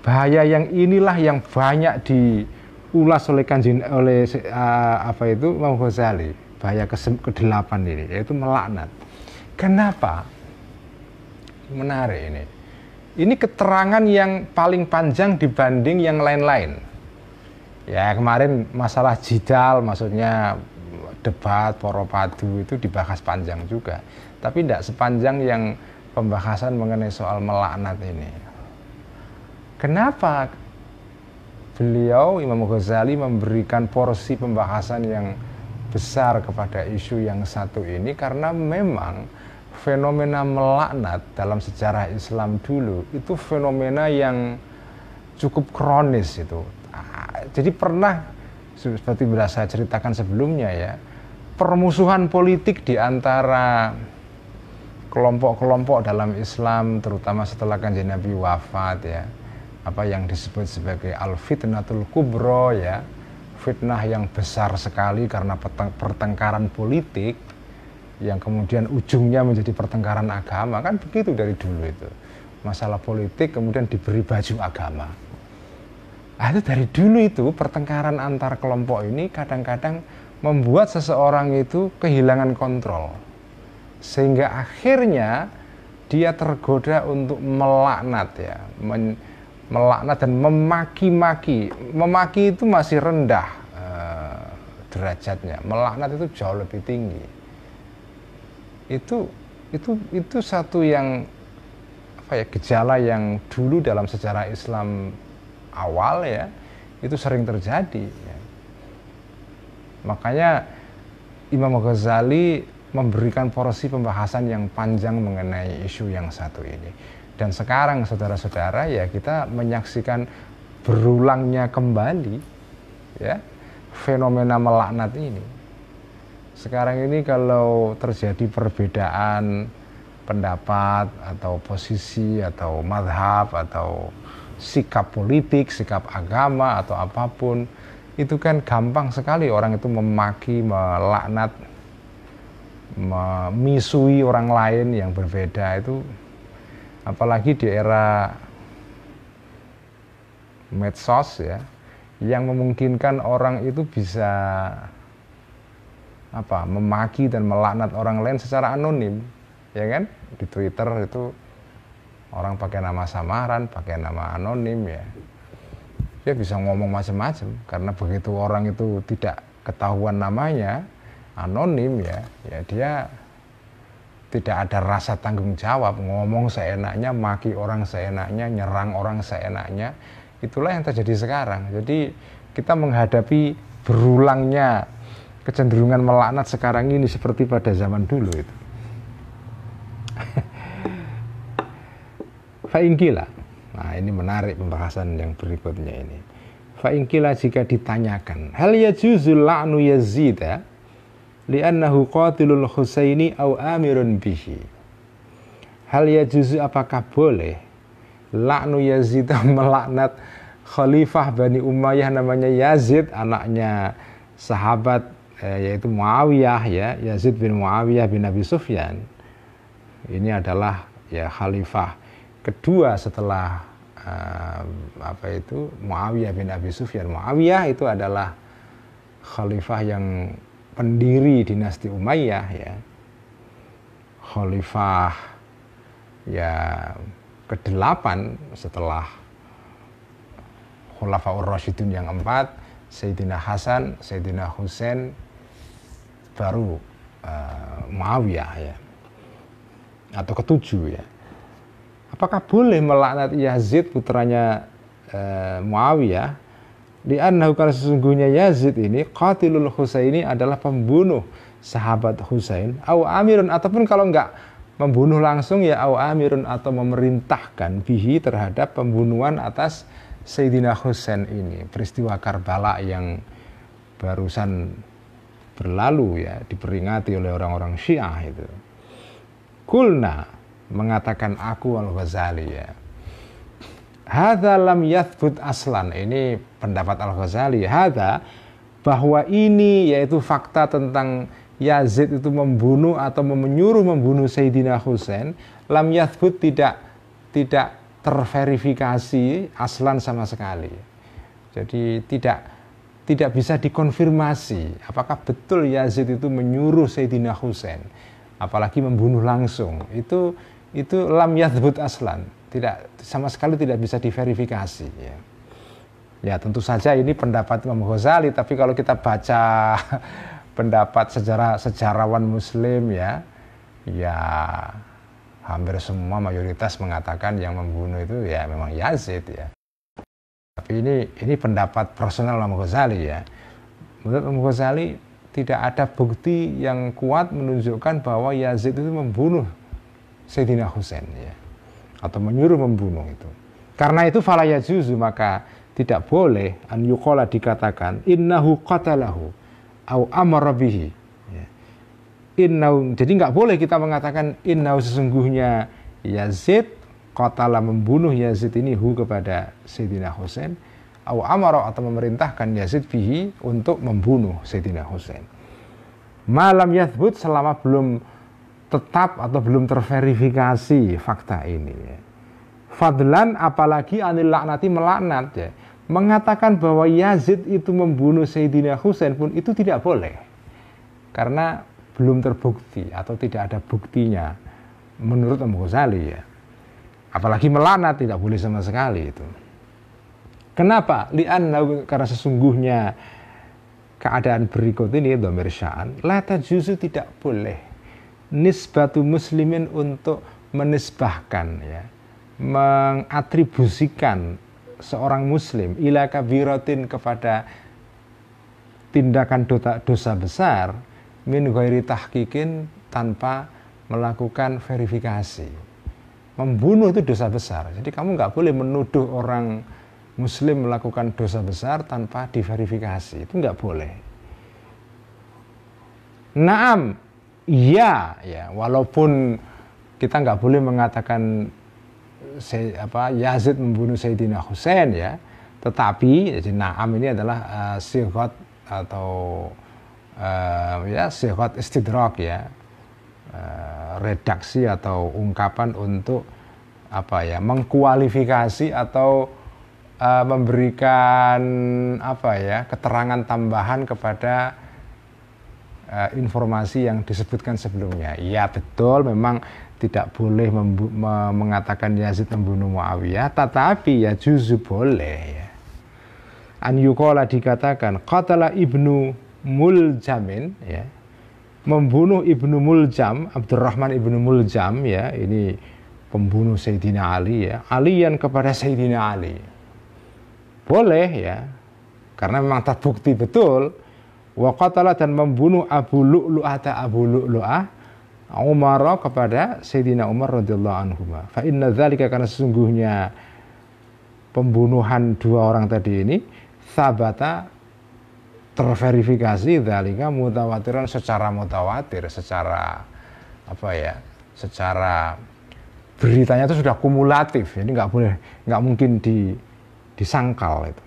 bahaya yang inilah yang banyak diulas oleh Imam Ghazali, bahaya ke-8 ini, yaitu melaknat. Kenapa? Menarik ini. Ini keterangan yang paling panjang dibanding yang lain-lain. Ya kemarin masalah jidal, maksudnya debat, poropadu itu dibahas panjang juga. Tapi tidak sepanjang yang pembahasan mengenai soal melaknat ini. Kenapa beliau Imam Ghazali memberikan porsi pembahasan yang besar kepada isu yang satu ini? Karena memang fenomena melaknat dalam sejarah Islam dulu itu fenomena yang cukup kronis itu. Jadi pernah, seperti sudah saya ceritakan sebelumnya ya, permusuhan politik di antara kelompok-kelompok dalam Islam, terutama setelah Kanjeng Nabi wafat ya, apa yang disebut sebagai al-fitnatul kubro ya, fitnah yang besar sekali karena pertengkaran politik yang kemudian ujungnya menjadi pertengkaran agama, kan begitu dari dulu itu. Masalah politik kemudian diberi baju agama. Nah, itu dari dulu itu pertengkaran antar kelompok ini kadang-kadang membuat seseorang itu kehilangan kontrol. Sehingga akhirnya dia tergoda untuk melaknat ya, melaknat dan memaki-maki. Memaki itu masih rendah derajatnya, melaknat itu jauh lebih tinggi. Itu satu yang gejala yang dulu dalam sejarah Islam awal ya, itu sering terjadi ya. Makanya Imam Ghazali memberikan porsi pembahasan yang panjang mengenai isu yang satu ini. Dan sekarang saudara-saudara ya, kita menyaksikan berulangnya kembali ya fenomena melaknat ini. Sekarang ini kalau terjadi perbedaan pendapat atau posisi atau madhab atau sikap politik, sikap agama atau apapun, itu kan gampang sekali orang itu memaki, melaknat memisui orang lain yang berbeda itu, apalagi di era medsos ya, yang memungkinkan orang itu bisa memaki dan melaknat orang lain secara anonim, ya kan? Di Twitter itu orang pakai nama samaran, pakai nama anonim ya. Dia bisa ngomong macam-macam karena begitu orang itu tidak ketahuan namanya, anonim ya dia tidak ada rasa tanggung jawab, ngomong seenaknya, maki orang seenaknya, nyerang orang seenaknya. Itulah yang terjadi sekarang. Jadi kita menghadapi berulangnya kecenderungan melaknat sekarang ini seperti pada zaman dulu itu. Fa'ingkila. Nah, ini menarik pembahasan yang berikutnya ini. Fa'ingkila, jika ditanyakan, hal yajuzul la'nu Yazida li'annahu qatilul Husaini au amirun bihi. Hal yajuzu, apakah boleh la'nu Yazid, melaknat khalifah Bani Umayyah namanya Yazid, anaknya sahabat yaitu Muawiyah ya, Yazid bin Muawiyah bin Abi Sufyan. Ini adalah ya khalifah kedua setelah Muawiyah bin Abi Sufyan. Muawiyah itu adalah khalifah yang pendiri dinasti Umayyah ya. Khalifah ya ke-8 setelah Khulafaur Rasyidun yang 4, Sayyidina Hasan, Sayyidina Husain, baru Muawiyah ya, atau ke-7 ya. Apakah boleh melaknat Yazid putranya Muawiyah? Li'annahu, karena sesungguhnya Yazid ini qatilul Husaini, adalah pembunuh sahabat Husain, au amirun, ataupun kalau enggak membunuh langsung ya au amirun, atau memerintahkan bihi, terhadap pembunuhan atas Sayyidina Husain ini. Peristiwa Karbala yang barusan berlalu ya, diperingati oleh orang-orang Syiah itu. Kulna, mengatakan aku Al-Ghazali ya, hadza lam yathbut aslan, ini pendapat Al-Ghazali, hadza, bahwa ini yaitu fakta tentang Yazid itu membunuh atau menyuruh membunuh Sayyidina Husain, lam yathbut, tidak terverifikasi aslan sama sekali. Jadi tidak bisa dikonfirmasi apakah betul Yazid itu menyuruh Sayyidina Husain, apalagi membunuh langsung. Itu lam yathbut aslan, tidak, sama sekali tidak bisa diverifikasi ya. Ya tentu saja ini pendapat Imam Ghazali, tapi kalau kita baca pendapat sejarawan Muslim ya hampir semua mayoritas mengatakan yang membunuh itu ya memang Yazid ya. Tapi ini pendapat personal Imam Ghazali ya. Menurut Imam Ghazali tidak ada bukti yang kuat menunjukkan bahwa Yazid itu membunuh Sayyidina Husain ya, atau menyuruh membunuh itu. Karena itu fala yajuzu, maka tidak boleh an yuqala, dikatakan innahu qatalahu au amara bihi ya. Innahu, jadi nggak boleh kita mengatakan innahu, sesungguhnya Yazid qatala, membunuh Yazid ini kepada Sayyidina Husain, au amara, atau memerintahkan Yazid bihi, untuk membunuh Sayyidina Husain. Malam yathbut, selama belum tetap atau belum terverifikasi fakta ini ya. Fadlan, apalagi anil laknati, melaknat ya. Mengatakan bahwa Yazid itu membunuh Sayyidina Husain pun itu tidak boleh, karena belum terbukti atau tidak ada buktinya menurut Imam Ghazali ya. Apalagi melaknat tidak boleh sama sekali itu. Kenapa? Karena sesungguhnya keadaan berikut ini, dhamir sya'an, la tajuzu, tidak boleh nisbatu muslimin, untuk menisbahkan ya, mengatribusikan seorang muslim ila kabiratin, kepada tindakan dosa besar, min ghairi tahqiqin, tanpa melakukan verifikasi. Membunuh itu dosa besar, jadi kamu nggak boleh menuduh orang muslim melakukan dosa besar tanpa diverifikasi, itu nggak boleh. Naam, iya ya, walaupun kita nggak boleh mengatakan Yazid membunuh Sayyidina Husain ya, tetapi jadi naam ini adalah sighat atau sighat istidrak ya, redaksi atau ungkapan untuk apa ya, mengkualifikasi atau memberikan apa ya, keterangan tambahan kepada informasi yang disebutkan sebelumnya. Ya betul, memang tidak boleh mengatakan Yazid membunuh Muawiyah, tetapi ya juzu boleh ya. An yuqala dikatakan qatala ibnu Muljamin ya, membunuh ibnu Muljam, Abdurrahman ibnu Muljam ya, ini pembunuh Sayyidina Ali ya, alian kepada Sayyidina Ali. Boleh ya, karena memang terbukti betul. Wa qatala, dan membunuh Abu Lu'lu'ah Umar kepada Sayyidina Umar radhiyallahu anhu. Fa inna dzalika, karena sesungguhnya pembunuhan dua orang tadi ini sabata, terverifikasi, dzalika mutawatiran, secara mutawatir, secara apa ya, secara beritanya itu sudah kumulatif. Jadi nggak mungkin disangkal itu.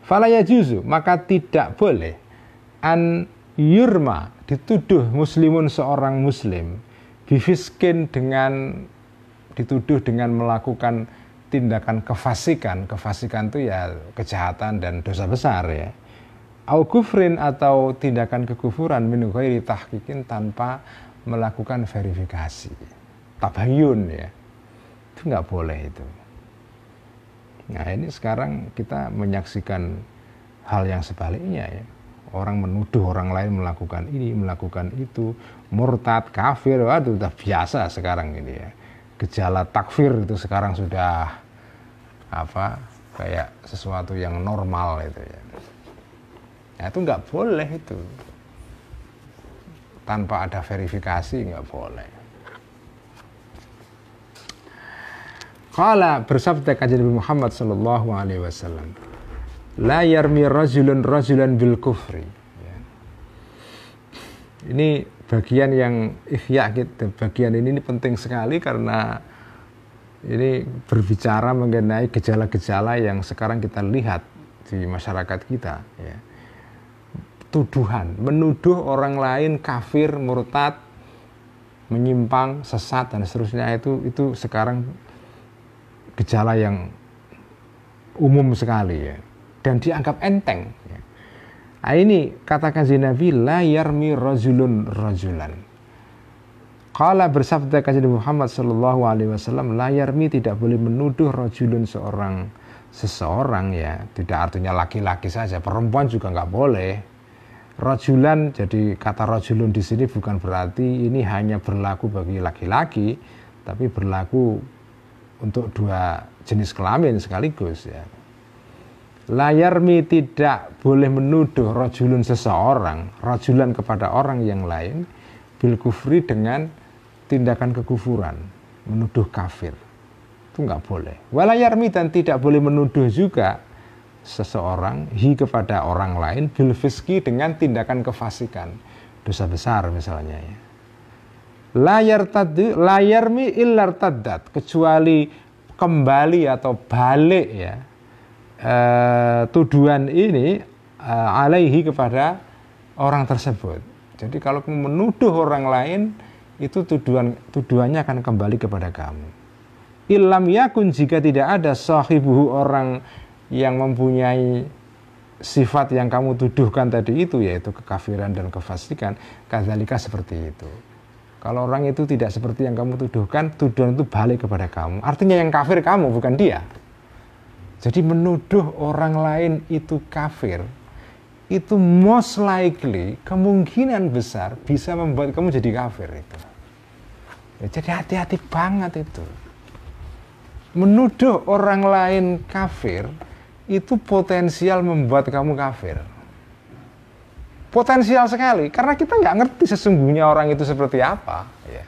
Fala yajuzu, maka tidak boleh an yurma, dituduh muslimun, seorang muslim, bifiskin, dengan dituduh dengan melakukan tindakan kefasikan. Kefasikan itu ya kejahatan dan dosa besar ya. Au kufrin, atau tindakan kekufuran, min ghairi tahqiqin, tanpa melakukan verifikasi, tabayyun ya. Itu nggak boleh itu. Nah ini sekarang kita menyaksikan hal yang sebaliknya ya. Orang menuduh orang lain melakukan ini, melakukan itu, murtad, kafir, waduh udah biasa sekarang ini ya. Gejala takfir itu sekarang sudah apa, kayak sesuatu yang normal itu ya. Nah itu nggak boleh itu. Tanpa ada verifikasi nggak boleh. Qala, bersabda kanjeng Nabi Muhammad sallallahu alaihi wasallam, la yarmi rajulan bil kufri ya. Ini bagian yang ihya gitu. Bagian ini penting sekali karena ini berbicara mengenai gejala-gejala yang sekarang kita lihat di masyarakat kita ya. Tuduhan, menuduh orang lain kafir, murtad, menyimpang, sesat dan seterusnya, itu sekarang gejala yang umum sekali ya, dan dianggap enteng ya. Nah, ini katakan Nabi, la yarmi rajulan. Qala, bersabda kanjeng Muhammad sallallahu alaihi wasallam, la yarmi, tidak boleh menuduh rajulun, seseorang ya, tidak artinya laki-laki saja, perempuan juga nggak boleh. Rajulan, jadi kata rajulun di sini bukan berarti ini hanya berlaku bagi laki-laki, tapi berlaku untuk dua jenis kelamin sekaligus ya. Layarmi, tidak boleh menuduh rajulun, seseorang, rajulan kepada orang yang lain, bil kufri, dengan tindakan kekufuran, menuduh kafir. Itu nggak boleh. Walayarmi, dan tidak boleh menuduh juga seseorang kepada orang lain bil fiski, dengan tindakan kefasikan, dosa besar misalnya ya. Layarmi illar taddat, kecuali kembali atau balik ya tuduhan ini alaihi, kepada orang tersebut. Jadi kalau kamu menuduh orang lain, itu tuduhannya akan kembali kepada kamu. Illam yakun, jika tidak ada sahibuhu, orang yang mempunyai sifat yang kamu tuduhkan tadi itu, yaitu kekafiran dan kefasikan, kadzalika, seperti itu. Kalau orang itu tidak seperti yang kamu tuduhkan, tuduhan itu balik kepada kamu. Artinya yang kafir kamu, bukan dia. Jadi menuduh orang lain itu kafir, itu most likely, kemungkinan besar bisa membuat kamu jadi kafir itu. Ya, jadi hati-hati banget itu. Menuduh orang lain kafir itu potensial membuat kamu kafir. Potensial sekali, karena kita nggak ngerti sesungguhnya orang itu seperti apa ya.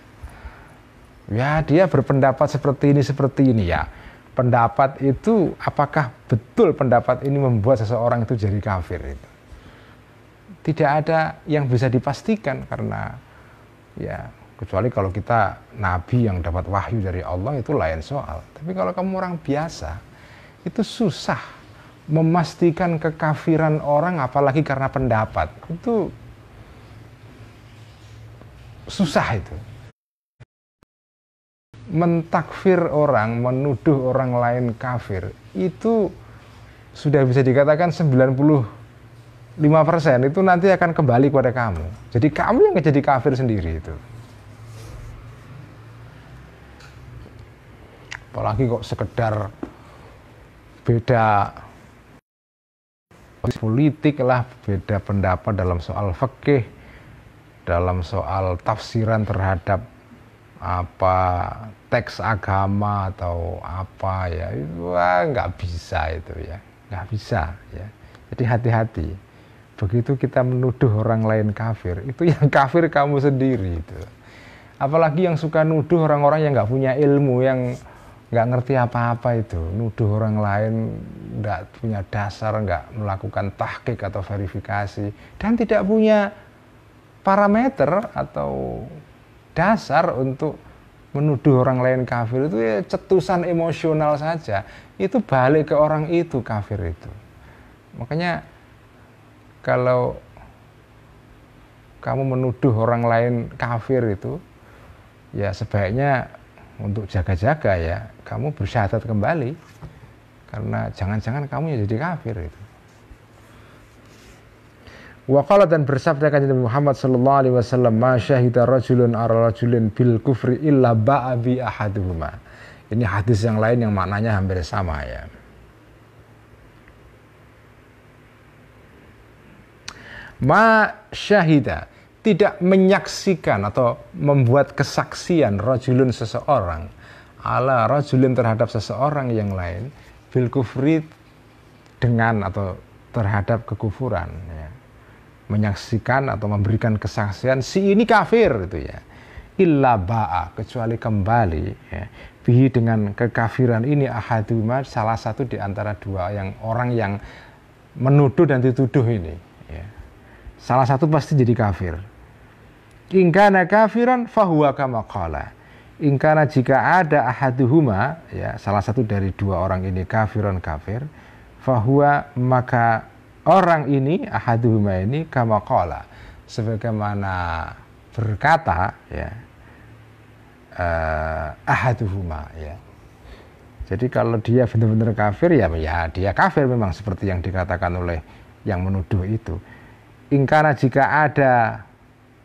Ya, dia berpendapat seperti ini ya. Pendapat itu, apakah betul pendapat ini membuat seseorang itu jadi kafir itu? Tidak ada yang bisa dipastikan, karena ya kecuali kalau kita nabi yang dapat wahyu dari Allah, itu lain soal. Tapi kalau kamu orang biasa, itu susah memastikan kekafiran orang, apalagi karena pendapat. Itu susah itu. Mentakfir orang, menuduh orang lain kafir, itu sudah bisa dikatakan 95% itu nanti akan kembali kepada kamu. Jadi kamu yang jadi kafir sendiri itu. Apalagi kok sekedar beda politik lah, beda pendapat dalam soal fikih, dalam soal tafsiran terhadap apa teks agama atau apa ya, itu nggak bisa itu ya, nggak bisa ya. Jadi hati-hati. Begitu kita menuduh orang lain kafir, itu yang kafir kamu sendiri itu. Apalagi yang suka nuduh orang-orang yang nggak punya ilmu, yang nggak ngerti apa-apa itu, nuduh orang lain nggak punya dasar, nggak melakukan tahqiq atau verifikasi, dan tidak punya parameter atau dasar untuk menuduh orang lain kafir, itu ya cetusan emosional saja, itu balik ke orang itu kafir itu. Makanya kalau kamu menuduh orang lain kafir itu, ya sebaiknya untuk jaga-jaga ya, kamu bersyahadat kembali, karena jangan-jangan kamu ya jadi kafir itu. Wa qala, dan bersabda kanjeng Muhammad sallallahu alaihi wasallam, ma syahida rajulun ara rajulin bil kufri illa ba'a bi ahaduhuma. Ini hadis yang lain yang maknanya hampir sama ya. Ma syahida, tidak menyaksikan atau membuat kesaksian rajulun seseorang ala rajulin terhadap seseorang yang lain bil kufri dengan atau terhadap kekufuran ya. Menyaksikan atau memberikan kesaksian si ini kafir itu ya, illa ba'a, kecuali kembali ya, bihi dengan kekafiran ini ahaduma, salah satu di antara dua yang orang yang menuduh dan dituduh ini ya. Salah satu pasti jadi kafir. In kana kafiran fahuwa kama qala. In kana, jika ada ahaduhuma ya, salah satu dari dua orang ini kafiran kafir, fahuwa, maka orang ini ahaduhuma ini kama qala, sebagaimana berkata ya ahaduhuma ya. Jadi kalau dia benar-benar kafir ya dia kafir memang, seperti yang dikatakan oleh yang menuduh itu. Ingkana, jika ada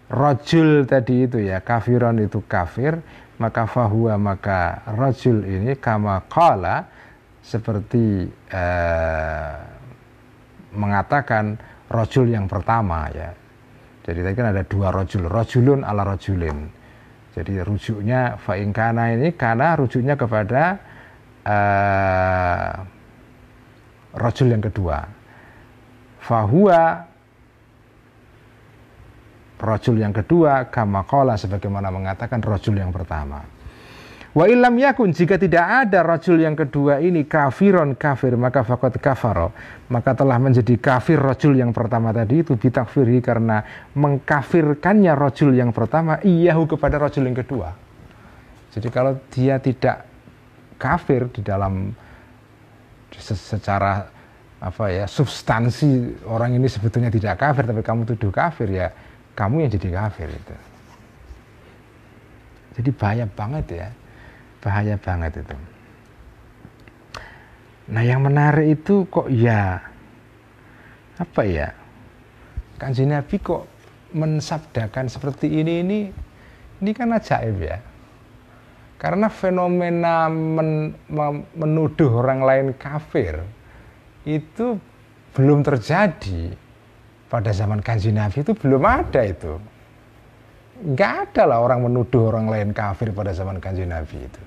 rajul tadi itu ya, kafiron itu kafir, maka fahuwa, maka rajul ini kama qala, seperti mengatakan rajul yang pertama ya. Jadi tadi kan ada dua rajul, rajulun ala rajulin. Jadi rujuknya fa ingkana ini, karena rujuknya kepada rajul yang kedua. Fahuwa, rajul yang kedua, kama qala, sebagaimana mengatakan rajul yang pertama. Wa illam yakun, jika tidak ada rajul yang kedua ini kafiron kafir, maka faqad kafaro, maka telah menjadi kafir rajul yang pertama tadi itu, bitakfirhi, karena mengkafirkannya rajul yang pertama iyahu, kepada rajul yang kedua. Jadi kalau dia tidak kafir di dalam secara apa ya, substansi orang ini sebetulnya tidak kafir, tapi kamu tuduh kafir, ya kamu yang jadi kafir itu. Jadi bahaya banget ya, bahaya banget itu. Nah yang menarik itu kok ya, apa ya, Kanjeng Nabi kok mensabdakan seperti ini kan ajaib ya. Karena fenomena menuduh orang lain kafir itu belum terjadi pada zaman Kanjeng Nabi, itu belum ada itu. Nggak ada lah orang menuduh orang lain kafir pada zaman Kanjeng Nabi itu.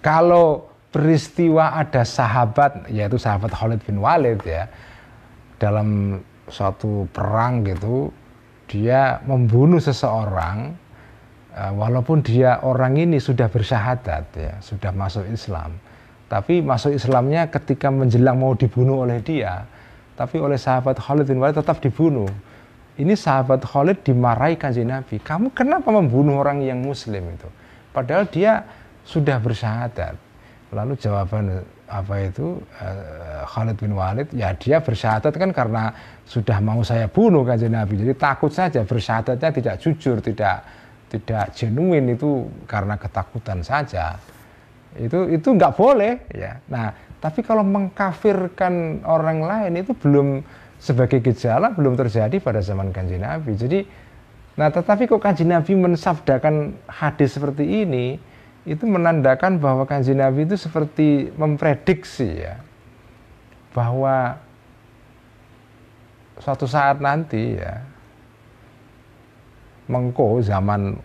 Kalau peristiwa ada sahabat, yaitu sahabat Khalid bin Walid ya, dalam suatu perang gitu, dia membunuh seseorang, walaupun dia orang ini sudah bersyahadat ya, sudah masuk Islam, tapi masuk Islamnya ketika menjelang mau dibunuh oleh dia, tapi oleh sahabat Khalid bin Walid tetap dibunuh. Ini sahabat Khalid dimarahi Kanjeng Nabi, kamu kenapa membunuh orang yang muslim itu? Padahal dia sudah bersyahadat. Lalu jawaban Khalid bin Walid, ya dia bersyahadat kan karena sudah mau saya bunuh Kanjeng Nabi, jadi takut saja, bersyahadatnya tidak jujur, tidak genuine, itu karena ketakutan saja. Itu nggak boleh ya. Nah, tapi kalau mengkafirkan orang lain itu belum, sebagai gejala belum terjadi pada zaman Kanjeng Nabi. Jadi, nah tetapi kok Kanjeng Nabi mensabdakan hadis seperti ini, itu menandakan bahwa Kanjeng Nabi itu seperti memprediksi ya, bahwa suatu saat nanti ya, mengko zaman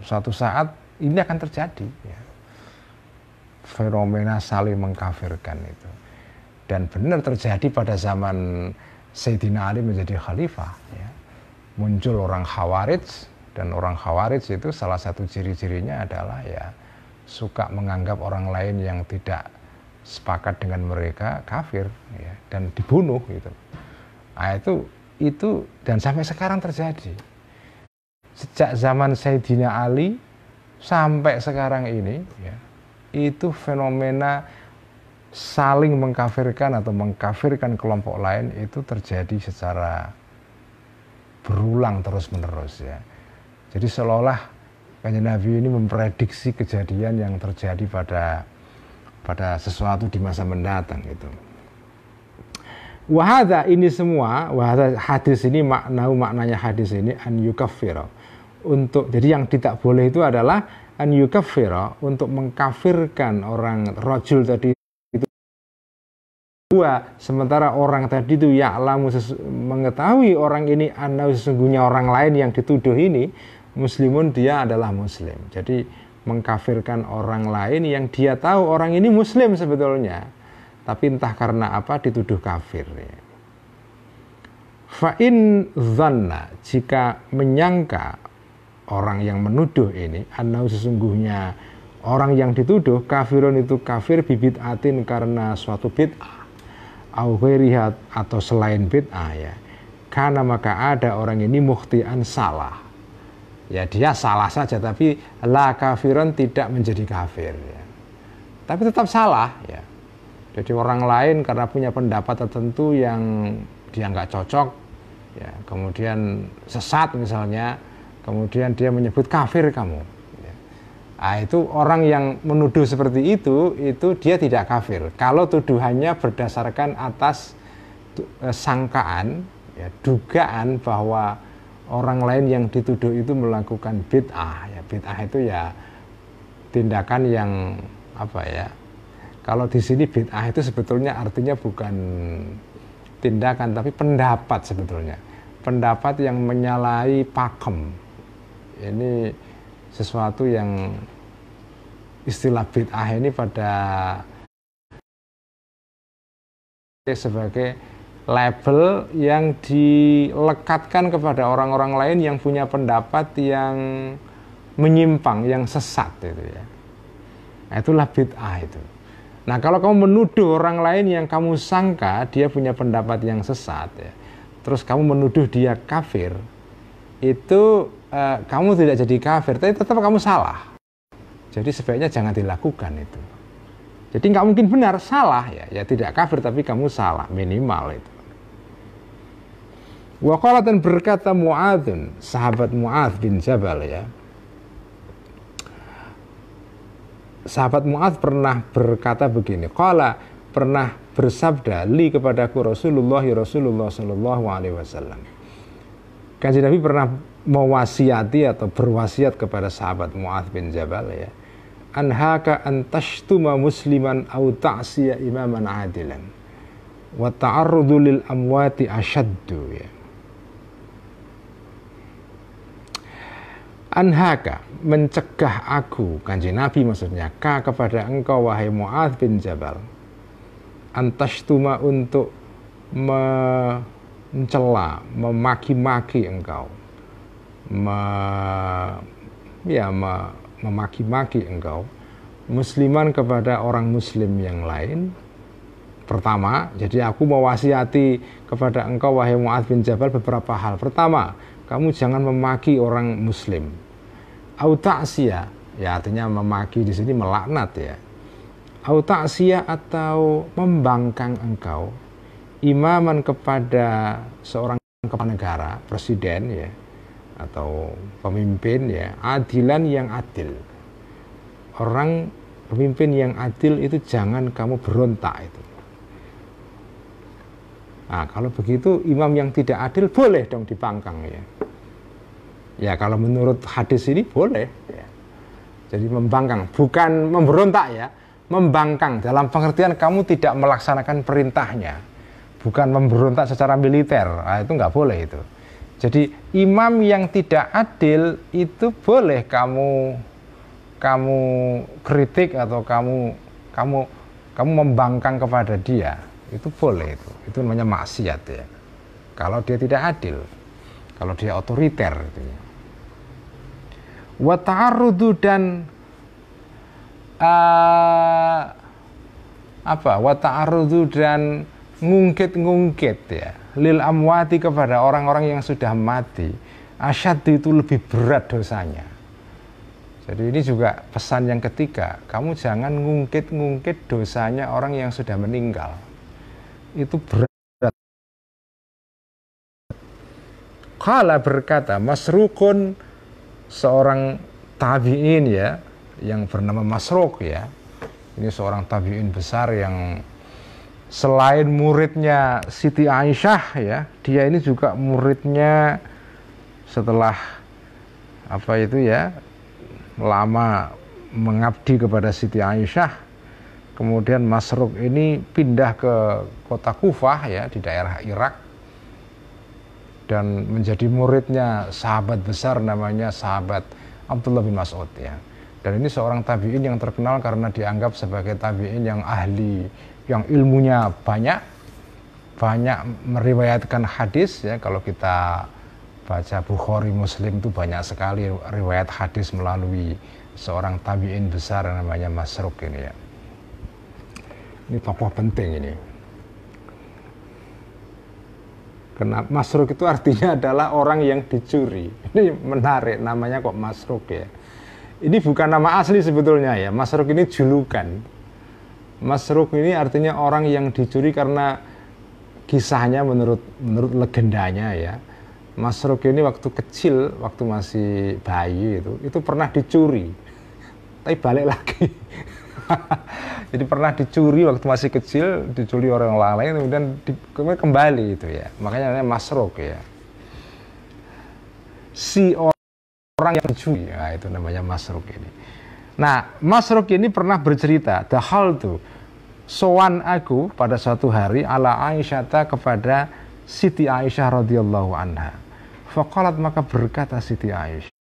suatu saat ini akan terjadi ya, fenomena saling mengkafirkan itu, dan benar terjadi pada zaman Sayyidina Ali menjadi khalifah ya. Muncul orang Khawarij, dan orang Khawarij itu salah satu ciri-cirinya adalah ya suka menganggap orang lain yang tidak sepakat dengan mereka kafir ya, dan dibunuh gitu. Nah, itu dan sampai sekarang terjadi. Sejak zaman Sayyidina Ali sampai sekarang ini ya, itu fenomena saling mengkafirkan atau mengkafirkan kelompok lain itu terjadi secara berulang terus-menerus ya. Jadi seolah-olah Kanjeng Nabi ini memprediksi kejadian yang terjadi pada sesuatu di masa mendatang gitu. Wahada ini semua, wahada hadis ini maknanya hadis ini an yukaffira. Jadi yang tidak boleh itu adalah an yukaffira, untuk mengkafirkan orang rajul tadi. Sementara orang tadi itu ya'lamu, mengetahui orang ini anna, sesungguhnya orang lain yang dituduh ini muslimun, dia adalah muslim. Jadi mengkafirkan orang lain yang dia tahu orang ini muslim sebetulnya, tapi entah karena apa dituduh kafir ya. Fa'in dhanna, jika menyangka orang yang menuduh ini anna, sesungguhnya orang yang dituduh kafirun itu kafir bibid'atin, karena suatu bid'ah, au ghairiha, atau selain bid'ah ya, karena maka ada orang ini mukhtian, salah ya, dia salah saja, tapi la kafiran, tidak menjadi kafir ya, tapi tetap salah ya. Jadi orang lain karena punya pendapat tertentu yang dia nggak cocok ya, kemudian sesat misalnya, kemudian dia menyebut kafir kamu. Nah, itu orang yang menuduh seperti itu dia tidak kafir kalau tuduhannya berdasarkan atas sangkaan ya, dugaan bahwa orang lain yang dituduh itu melakukan bid'ah ya. Bid'ah itu ya tindakan yang kalau di sini bid'ah itu sebetulnya artinya bukan tindakan tapi pendapat, sebetulnya pendapat yang menyalahi pakem. Ini sesuatu yang istilah bid'ah ini pada sebagai label yang dilekatkan kepada orang-orang lain yang punya pendapat yang menyimpang, yang sesat itu ya. Nah, itulah bid'ah itu. Nah, kalau kamu menuduh orang lain yang kamu sangka dia punya pendapat yang sesat ya, terus kamu menuduh dia kafir, itu kamu tidak jadi kafir, tapi tetap kamu salah. Jadi sebaiknya jangan dilakukan itu. Jadi nggak mungkin benar, salah ya tidak kafir tapi kamu salah, minimal itu. Wa qala, dan berkata Mu'adzun, sahabat Mu'adz bin Jabal ya. Sahabat Mu'adz pernah berkata begini, qala, pernah bersabda li kepadaku Rasulullah sallallahu alaihi wasallam. Kanjeng Nabi pernah mewasiati atau berwasiat kepada sahabat Mu'adz bin Jabal ya, anhaka an tashtuma musliman au ta'siya imaman adilan wa ta'arrudu lil amwati ashaddu ya. Anhaka, mencegah aku, Kanjeng Nabi maksudnya, kepada engkau wahai Mu'adz bin Jabal, antashtuma, untuk mencela, memaki-maki engkau, memaki-maki engkau musliman kepada orang muslim yang lain. Pertama, jadi aku mewasiati kepada engkau wahai Mu'adz bin Jabal beberapa hal. Pertama, kamu jangan memaki orang muslim. Au ta'siya, ya artinya memaki di sini melaknat ya. Au ta'siya atau membangkang engkau imaman kepada seorang kepala negara, presiden ya, atau pemimpin ya, adilan yang adil. Orang pemimpin yang adil itu jangan kamu berontak itu. Nah, kalau begitu imam yang tidak adil boleh dong dibangkang ya. Ya kalau menurut hadis ini boleh ya. Jadi membangkang, bukan memberontak ya, membangkang dalam pengertian kamu tidak melaksanakan perintahnya, bukan memberontak secara militer. Nah, itu nggak boleh itu. Jadi imam yang tidak adil itu boleh kamu kritik atau kamu membangkang kepada dia, itu boleh itu. Itu namanya maksiat ya. Kalau dia tidak adil, kalau dia otoriter gitu ya. Wa ta'arrudu dan wa ta'arrudu dan ngungkit-ngungkit ya lil amwati kepada orang-orang yang sudah mati, asyad itu lebih berat dosanya. Jadi ini juga pesan yang ketiga, kamu jangan ngungkit-ngungkit dosanya orang yang sudah meninggal, itu berat. Qala berkata Masrukun, seorang tabi'in ya, yang bernama Masruk ya. Ini seorang tabi'in besar yang selain muridnya Siti Aisyah ya, dia ini juga muridnya setelah lama mengabdi kepada Siti Aisyah. Kemudian Masruk ini pindah ke kota Kufah ya, di daerah Irak, dan menjadi muridnya sahabat besar namanya sahabat Abdullah bin Mas'ud ya. Dan ini seorang tabi'in yang terkenal karena dianggap sebagai tabi'in yang ahli, yang ilmunya banyak meriwayatkan hadis ya. Kalau kita baca Bukhari, Muslim itu banyak sekali riwayat hadis melalui seorang tabi'in besar namanya Masruk ini ya. Ini tokoh penting ini. Kenapa Masruk itu artinya adalah orang yang dicuri. Ini menarik, namanya kok Masruk ya. Ini bukan nama asli sebetulnya ya. Masruk ini julukan. Masruk ini artinya orang yang dicuri karena kisahnya menurut legendanya ya. Masruk ini waktu kecil, waktu masih bayi itu pernah dicuri. Tapi balik lagi. Jadi pernah dicuri waktu masih kecil, dicuri orang lain, kemudian kembali itu ya. Makanya namanya Masruk ya. Si orang yang dicuri, nah, itu namanya Masruk ini. Nah, Masruk ini pernah bercerita, dahaltu, sowan aku pada suatu hari ala Aisyata kepada Siti Aisyah radhiyallahu anha. Faqalat, maka berkata Siti Aisyah,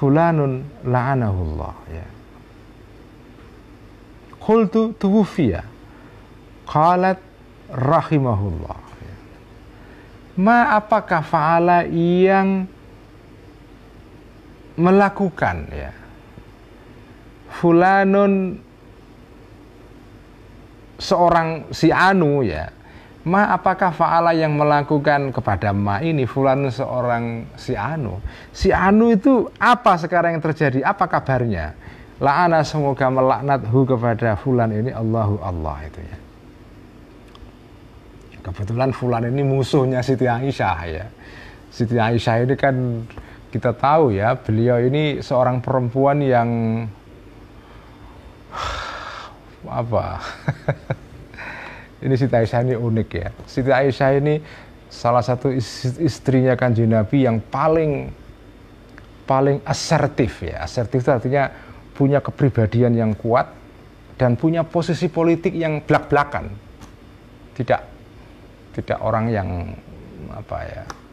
fulanun la'anahullah ya. Qultu tuwfiya. Qalat rahimahullah ya. Ma apakah fa'ala yang melakukan ya, fulanun seorang si anu ya, ma apakah fa'ala yang melakukan kepada ma ini, fulanun seorang si anu itu apa sekarang yang terjadi, apa kabarnya? La'ana, semoga melaknathu kepada fulan ini Allahu Allah itu ya. Kebetulan fulan ini musuhnya Siti Aisyah ya. Siti Aisyah ini kan kita tahu ya, beliau ini seorang perempuan yang ini Siti Aisyah ini unik ya. Siti Aisyah ini salah satu istrinya Kanjeng Nabi yang paling asertif ya. Asertif itu artinya punya kepribadian yang kuat dan punya posisi politik yang blak-blakan. Tidak orang yang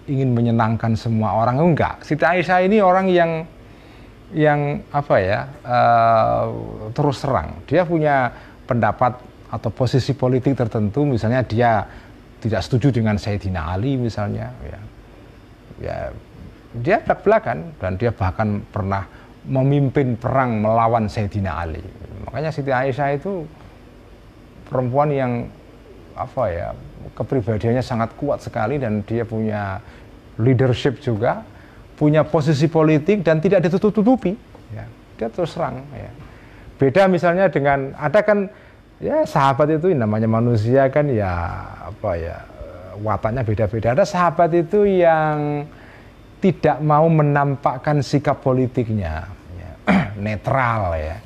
ingin menyenangkan semua orang, enggak. Siti Aisyah ini orang yang terus terang. Dia punya pendapat atau posisi politik tertentu, misalnya dia tidak setuju dengan Sayyidina Ali misalnya ya dia belak-belakan, dan dia bahkan pernah memimpin perang melawan Sayyidina Ali. Makanya Siti Aisyah itu perempuan yang kepribadiannya sangat kuat sekali, dan dia punya leadership juga, punya posisi politik dan tidak ditutup-tutupi, ya, dia terus serang. Ya. Beda misalnya dengan ada kan ya sahabat itu namanya manusia kan ya apa ya wataknya beda-beda. Ada sahabat itu yang tidak mau menampakkan sikap politiknya, ya, netral ya.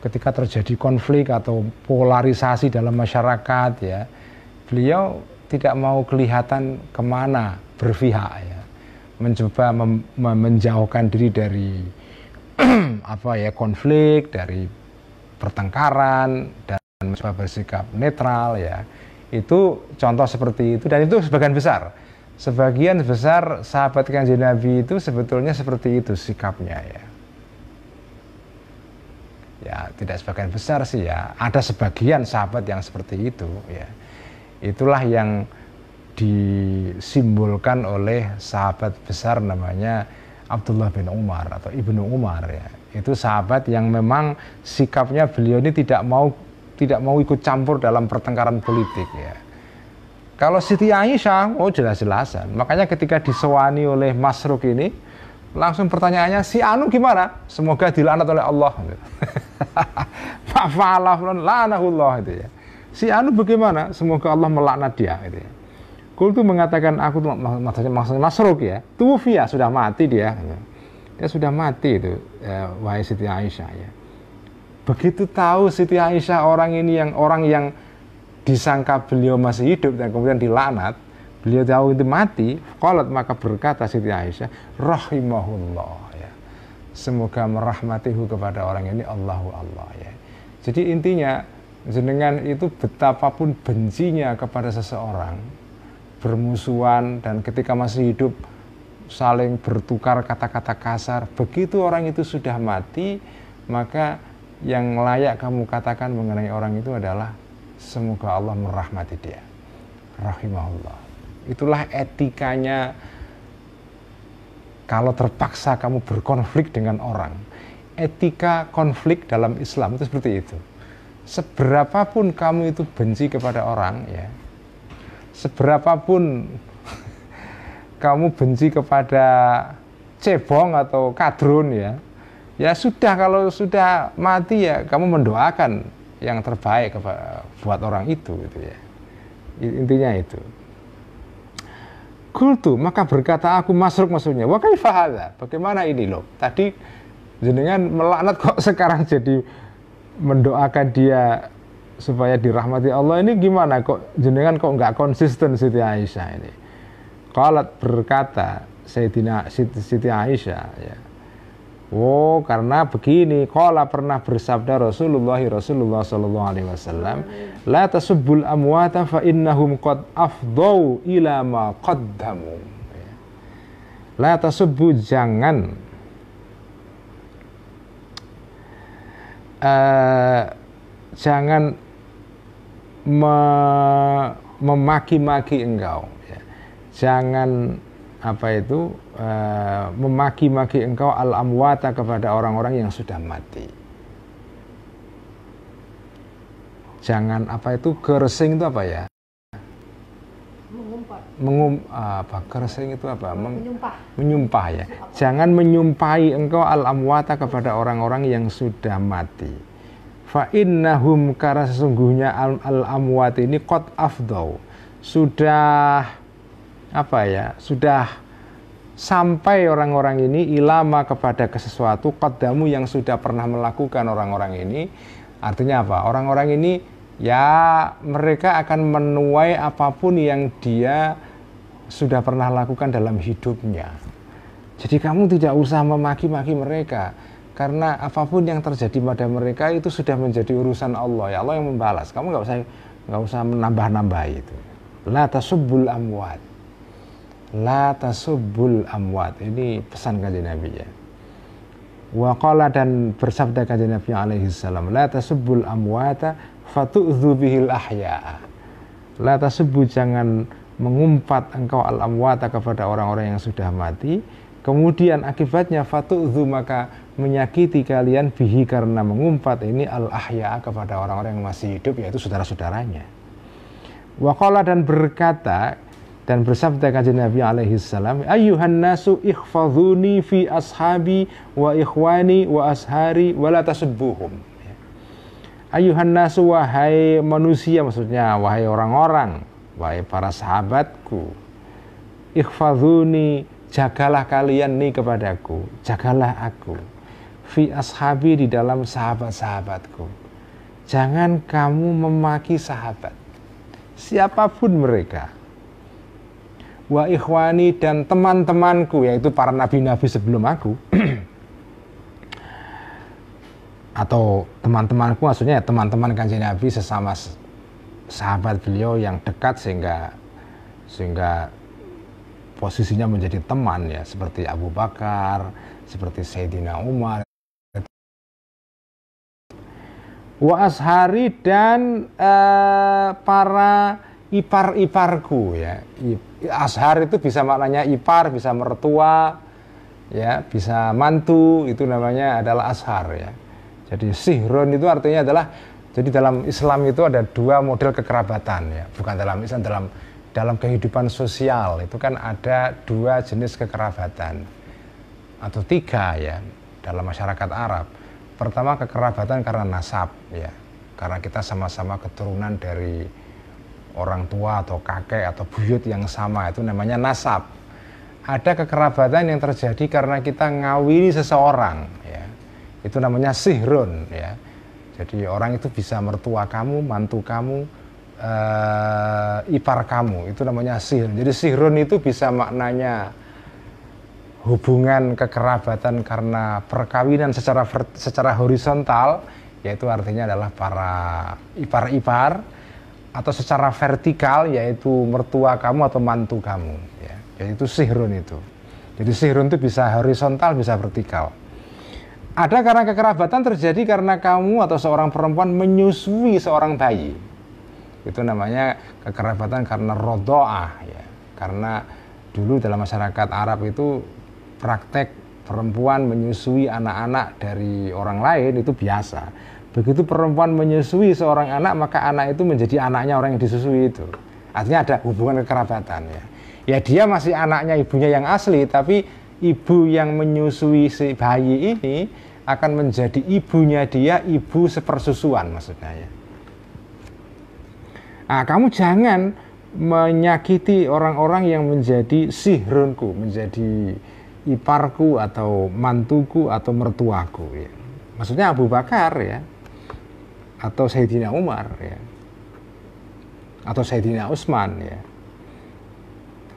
Ketika terjadi konflik atau polarisasi dalam masyarakat ya, beliau tidak mau kelihatan kemana berpihak ya, mencoba menjauhkan diri dari apa ya konflik, dari pertengkaran dan mencoba bersikap netral ya. Itu contoh seperti itu dan itu sebagian besar sahabat Kanjeng Nabi itu sebetulnya seperti itu sikapnya ya. Ya tidak sebagian besar sih ya, ada sebagian sahabat yang seperti itu ya. Itulah yang disimbolkan oleh sahabat besar namanya Abdullah bin Umar atau Ibnu Umar ya. Itu sahabat yang memang sikapnya beliau ini tidak mau ikut campur dalam pertengkaran politik ya. Kalau Siti Aisyah, oh jelas-jelasan. Makanya ketika disewani oleh Masruk ini, langsung pertanyaannya, si Anu gimana? Semoga dilaknat oleh Allah. Ma'fa'alah la'anahullah itu ya. Si Anu bagaimana? Semoga Allah melaknat dia gitu ya. Qultu mengatakan aku maksudnya Masruk ya. Tuwfiya sudah mati dia. Dia sudah mati itu wahai Siti Aisyah ya. Begitu tahu Siti Aisyah orang yang disangka beliau masih hidup dan kemudian dilaknat, beliau tahu itu mati, qalat maka berkata Siti Aisyah, rahimahullah ya. Semoga merahmatihu kepada orang ini Allahu Allah ya. Jadi intinya jenengan itu betapapun bencinya kepada seseorang, bermusuhan dan ketika masih hidup saling bertukar kata-kata kasar, begitu orang itu sudah mati, maka yang layak kamu katakan mengenai orang itu adalah semoga Allah merahmati dia, rahimahullah. Itulah etikanya kalau terpaksa kamu berkonflik dengan orang. Etika konflik dalam Islam itu seperti itu. Seberapapun kamu itu benci kepada orang ya, seberapapun kamu benci kepada cebong atau kadrun ya, ya sudah, kalau sudah mati ya kamu mendoakan yang terbaik buat orang itu gitu ya. Intinya itu. Qultu maka berkata aku, Masruk maksudnya, wa kaifa hadza? Bagaimana ini loh? Tadi jenengan melaknat kok sekarang jadi mendoakan dia supaya dirahmati Allah, ini gimana kok jenengan kok nggak konsisten Siti Aisyah ini? Qalat berkata Siti Aisyah ya. Oh, karena begini, qala pernah bersabda Rasulullah sallallahu alaihi wasallam, la tasubbul amwata fa innahum qad afdau ila ma qaddamu. La tasubbu jangan memaki-maki engkau ya. Jangan memaki-maki engkau al-amwata kepada orang-orang yang sudah mati. Jangan gersing itu apa ya? Gersing itu apa? Menyumpah ya. Jangan menyumpahi engkau al-amwata kepada orang-orang yang sudah mati. Fa innahum, karena sesungguhnya al-amwat ini qad afdau, sudah sampai orang-orang ini ilama kepada sesuatu qaddamu yang sudah pernah melakukan orang-orang ini. Artinya apa? Orang-orang ini ya mereka akan menuai apapun yang dia sudah pernah lakukan dalam hidupnya. Jadi kamu tidak usah memaki-maki mereka, karena apapun yang terjadi pada mereka itu sudah menjadi urusan Allah. Ya Allah yang membalas. Kamu nggak usah menambah-nambah itu. La tasubbul amwat. La tasubbul amwat. Ini pesan Kanjeng Nabi ya. Wa qala, dan bersabda Kanjeng Nabi alaihi salam, la tasubbul amwata fatu'dzu bihil ahya'a. La tasubbu, jangan mengumpat engkau al amwata kepada orang-orang yang sudah mati, kemudian akibatnya fatu'dzu, maka menyakiti kalian bihi, karena mengumpat ini al ahya'a kepada orang-orang yang masih hidup, yaitu saudara-saudaranya. Wa qala, dan berkata Dan bersabda kanjeng Nabi alaihi salam, ayyuhan nasu ikhfadhuni fi ashabi wa ikhwani wa ashari wa la tasubbuhum. Ayyuhan nasu, wahai manusia, maksudnya wahai orang-orang, wahai para sahabatku, ikhfadhuni, jagalah kalian nih kepadaku, jagalah aku, fi ashabi, di dalam sahabat-sahabatku. Jangan kamu memaki sahabat siapapun mereka, wa ikhwani, dan teman-temanku, yaitu para nabi-nabi sebelum aku. Atau teman-temanku maksudnya teman-teman kanjeng Nabi, sesama sahabat beliau yang dekat, sehingga posisinya menjadi teman ya, seperti Abu Bakar, seperti Sayyidina Umar, wa ashari, dan para ipar-iparku ya. Ashar itu bisa maknanya ipar, bisa mertua ya, bisa mantu, itu namanya adalah ashar ya. Jadi sihrun itu artinya adalah, jadi dalam Islam itu ada dua model kekerabatan ya, bukan dalam Islam, dalam kehidupan sosial itu kan ada dua jenis kekerabatan atau tiga ya dalam masyarakat Arab. Pertama, kekerabatan karena nasab ya, karena kita sama-sama keturunan dari orang tua atau kakek atau buyut yang sama, itu namanya nasab. Ada kekerabatan yang terjadi karena kita ngawini seseorang ya, itu namanya sihrun ya. Jadi orang itu bisa mertua kamu, mantu kamu, ipar kamu, itu namanya sihrun. Jadi sihrun itu bisa maknanya hubungan kekerabatan karena perkawinan secara horizontal, yaitu artinya adalah para ipar-ipar, atau secara vertikal, yaitu mertua kamu atau mantu kamu ya. Jadi itu sihrun itu. Jadi sihrun itu bisa horizontal, bisa vertikal. Ada karena kekerabatan terjadi karena kamu atau seorang perempuan menyusui seorang bayi. Itu namanya kekerabatan karena rodoah ya. Karena dulu dalam masyarakat Arab itu praktek perempuan menyusui anak-anak dari orang lain itu biasa. Begitu perempuan menyusui seorang anak, maka anak itu menjadi anaknya orang yang disusui itu. Artinya ada hubungan kekerabatan ya. Ya dia masih anaknya ibunya yang asli, tapi ibu yang menyusui si bayi ini akan menjadi ibunya dia, ibu sepersusuan maksudnya ya. Nah, kamu jangan menyakiti orang-orang yang menjadi sihrunku, menjadi iparku atau mantuku atau mertuaku ya. Maksudnya Abu Bakar ya, atau Sayyidina Umar ya, atau Sayyidina Utsman ya.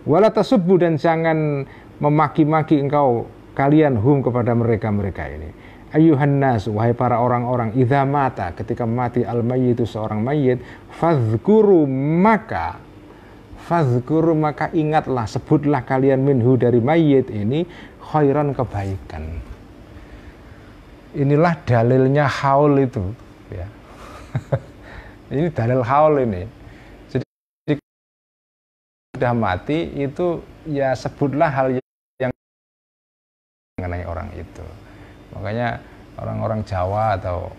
Wala tasubbu, dan jangan memaki-maki engkau kalian hum kepada mereka ini. Ayyuhan nas, wahai para orang-orang, idza mata, ketika mati al-mayyitu seorang mayit, fadhkuru maka ingatlah, sebutlah kalian minhu dari mayit ini khairan, kebaikan. Inilah dalilnya haul itu ya. Ini dalil haul ini. Jadi sudah mati itu ya sebutlah hal yang mengenai orang itu. Makanya orang-orang Jawa atau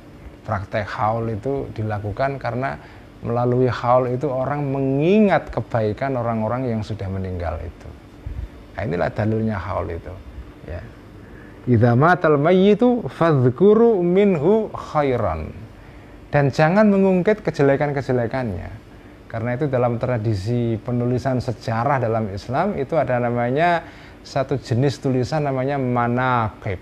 praktek haul itu dilakukan karena melalui haul itu orang mengingat kebaikan orang-orang yang sudah meninggal itu. Nah, inilah dalilnya haul itu ya. Idza matal mayyitu fadhkuru minhu khairan. Dan jangan mengungkit kejelekan-kejelekannya. Karena itu dalam tradisi penulisan sejarah dalam Islam itu ada namanya satu jenis tulisan namanya manaqib.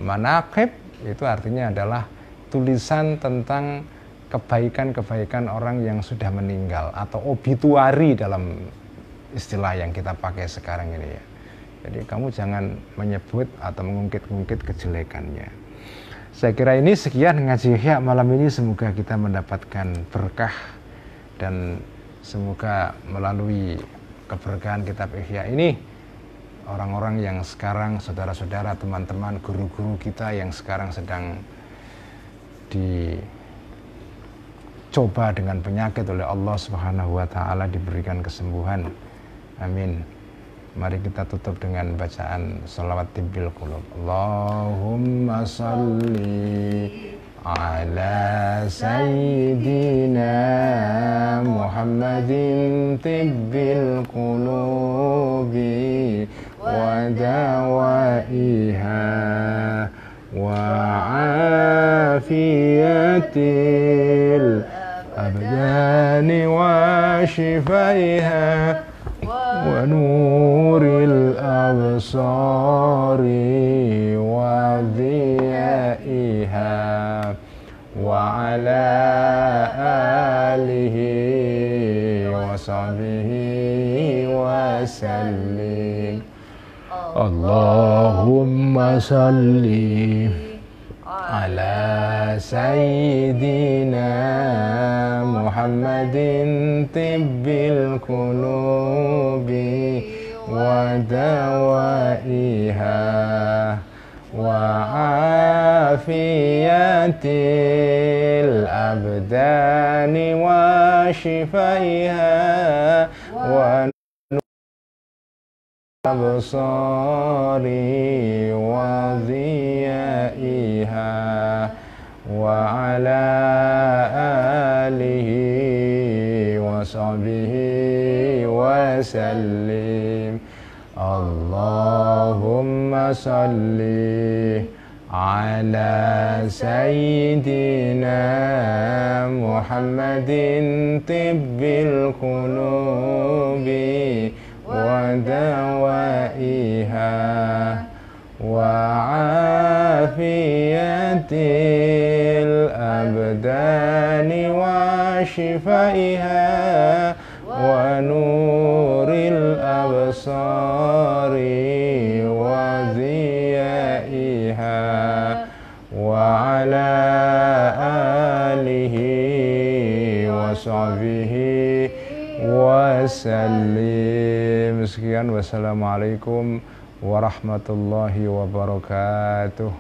Manaqib itu artinya adalah tulisan tentang kebaikan-kebaikan orang yang sudah meninggal, atau obituari dalam istilah yang kita pakai sekarang ini ya. Jadi kamu jangan menyebut atau mengungkit-ungkit kejelekannya. Saya kira ini sekian ngaji Ihya malam ini, semoga kita mendapatkan berkah dan semoga melalui keberkahan kitab Ihya ini orang-orang yang sekarang, saudara-saudara, teman-teman, guru-guru kita yang sekarang sedang dicoba dengan penyakit oleh Allah Subhanahu wa taala diberikan kesembuhan. Amin. Mari kita tutup dengan bacaan sholawat tibbil qulub. Allahumma salli ala sayyidina Muhammadin طب القلوب ودوائها وعافية الأبدان وشفائها ونور الأبصار وضيائها وعلى آله وصحبه وسلم. اللهم صل على سيدنا محمد طب القلوب ودوائها وعافية الأبدان وشفائها والأبصار وضيائها وعلى آله وصحبه وسلم. اللهم صل على سيدنا محمد طب القلوب ودوائها وعافية الأبدان وشفائها ونور الأبصار وضيائها وعلى آله وصحبه wasallim. Sekian, wassalamualaikum warahmatullahi wabarakatuh.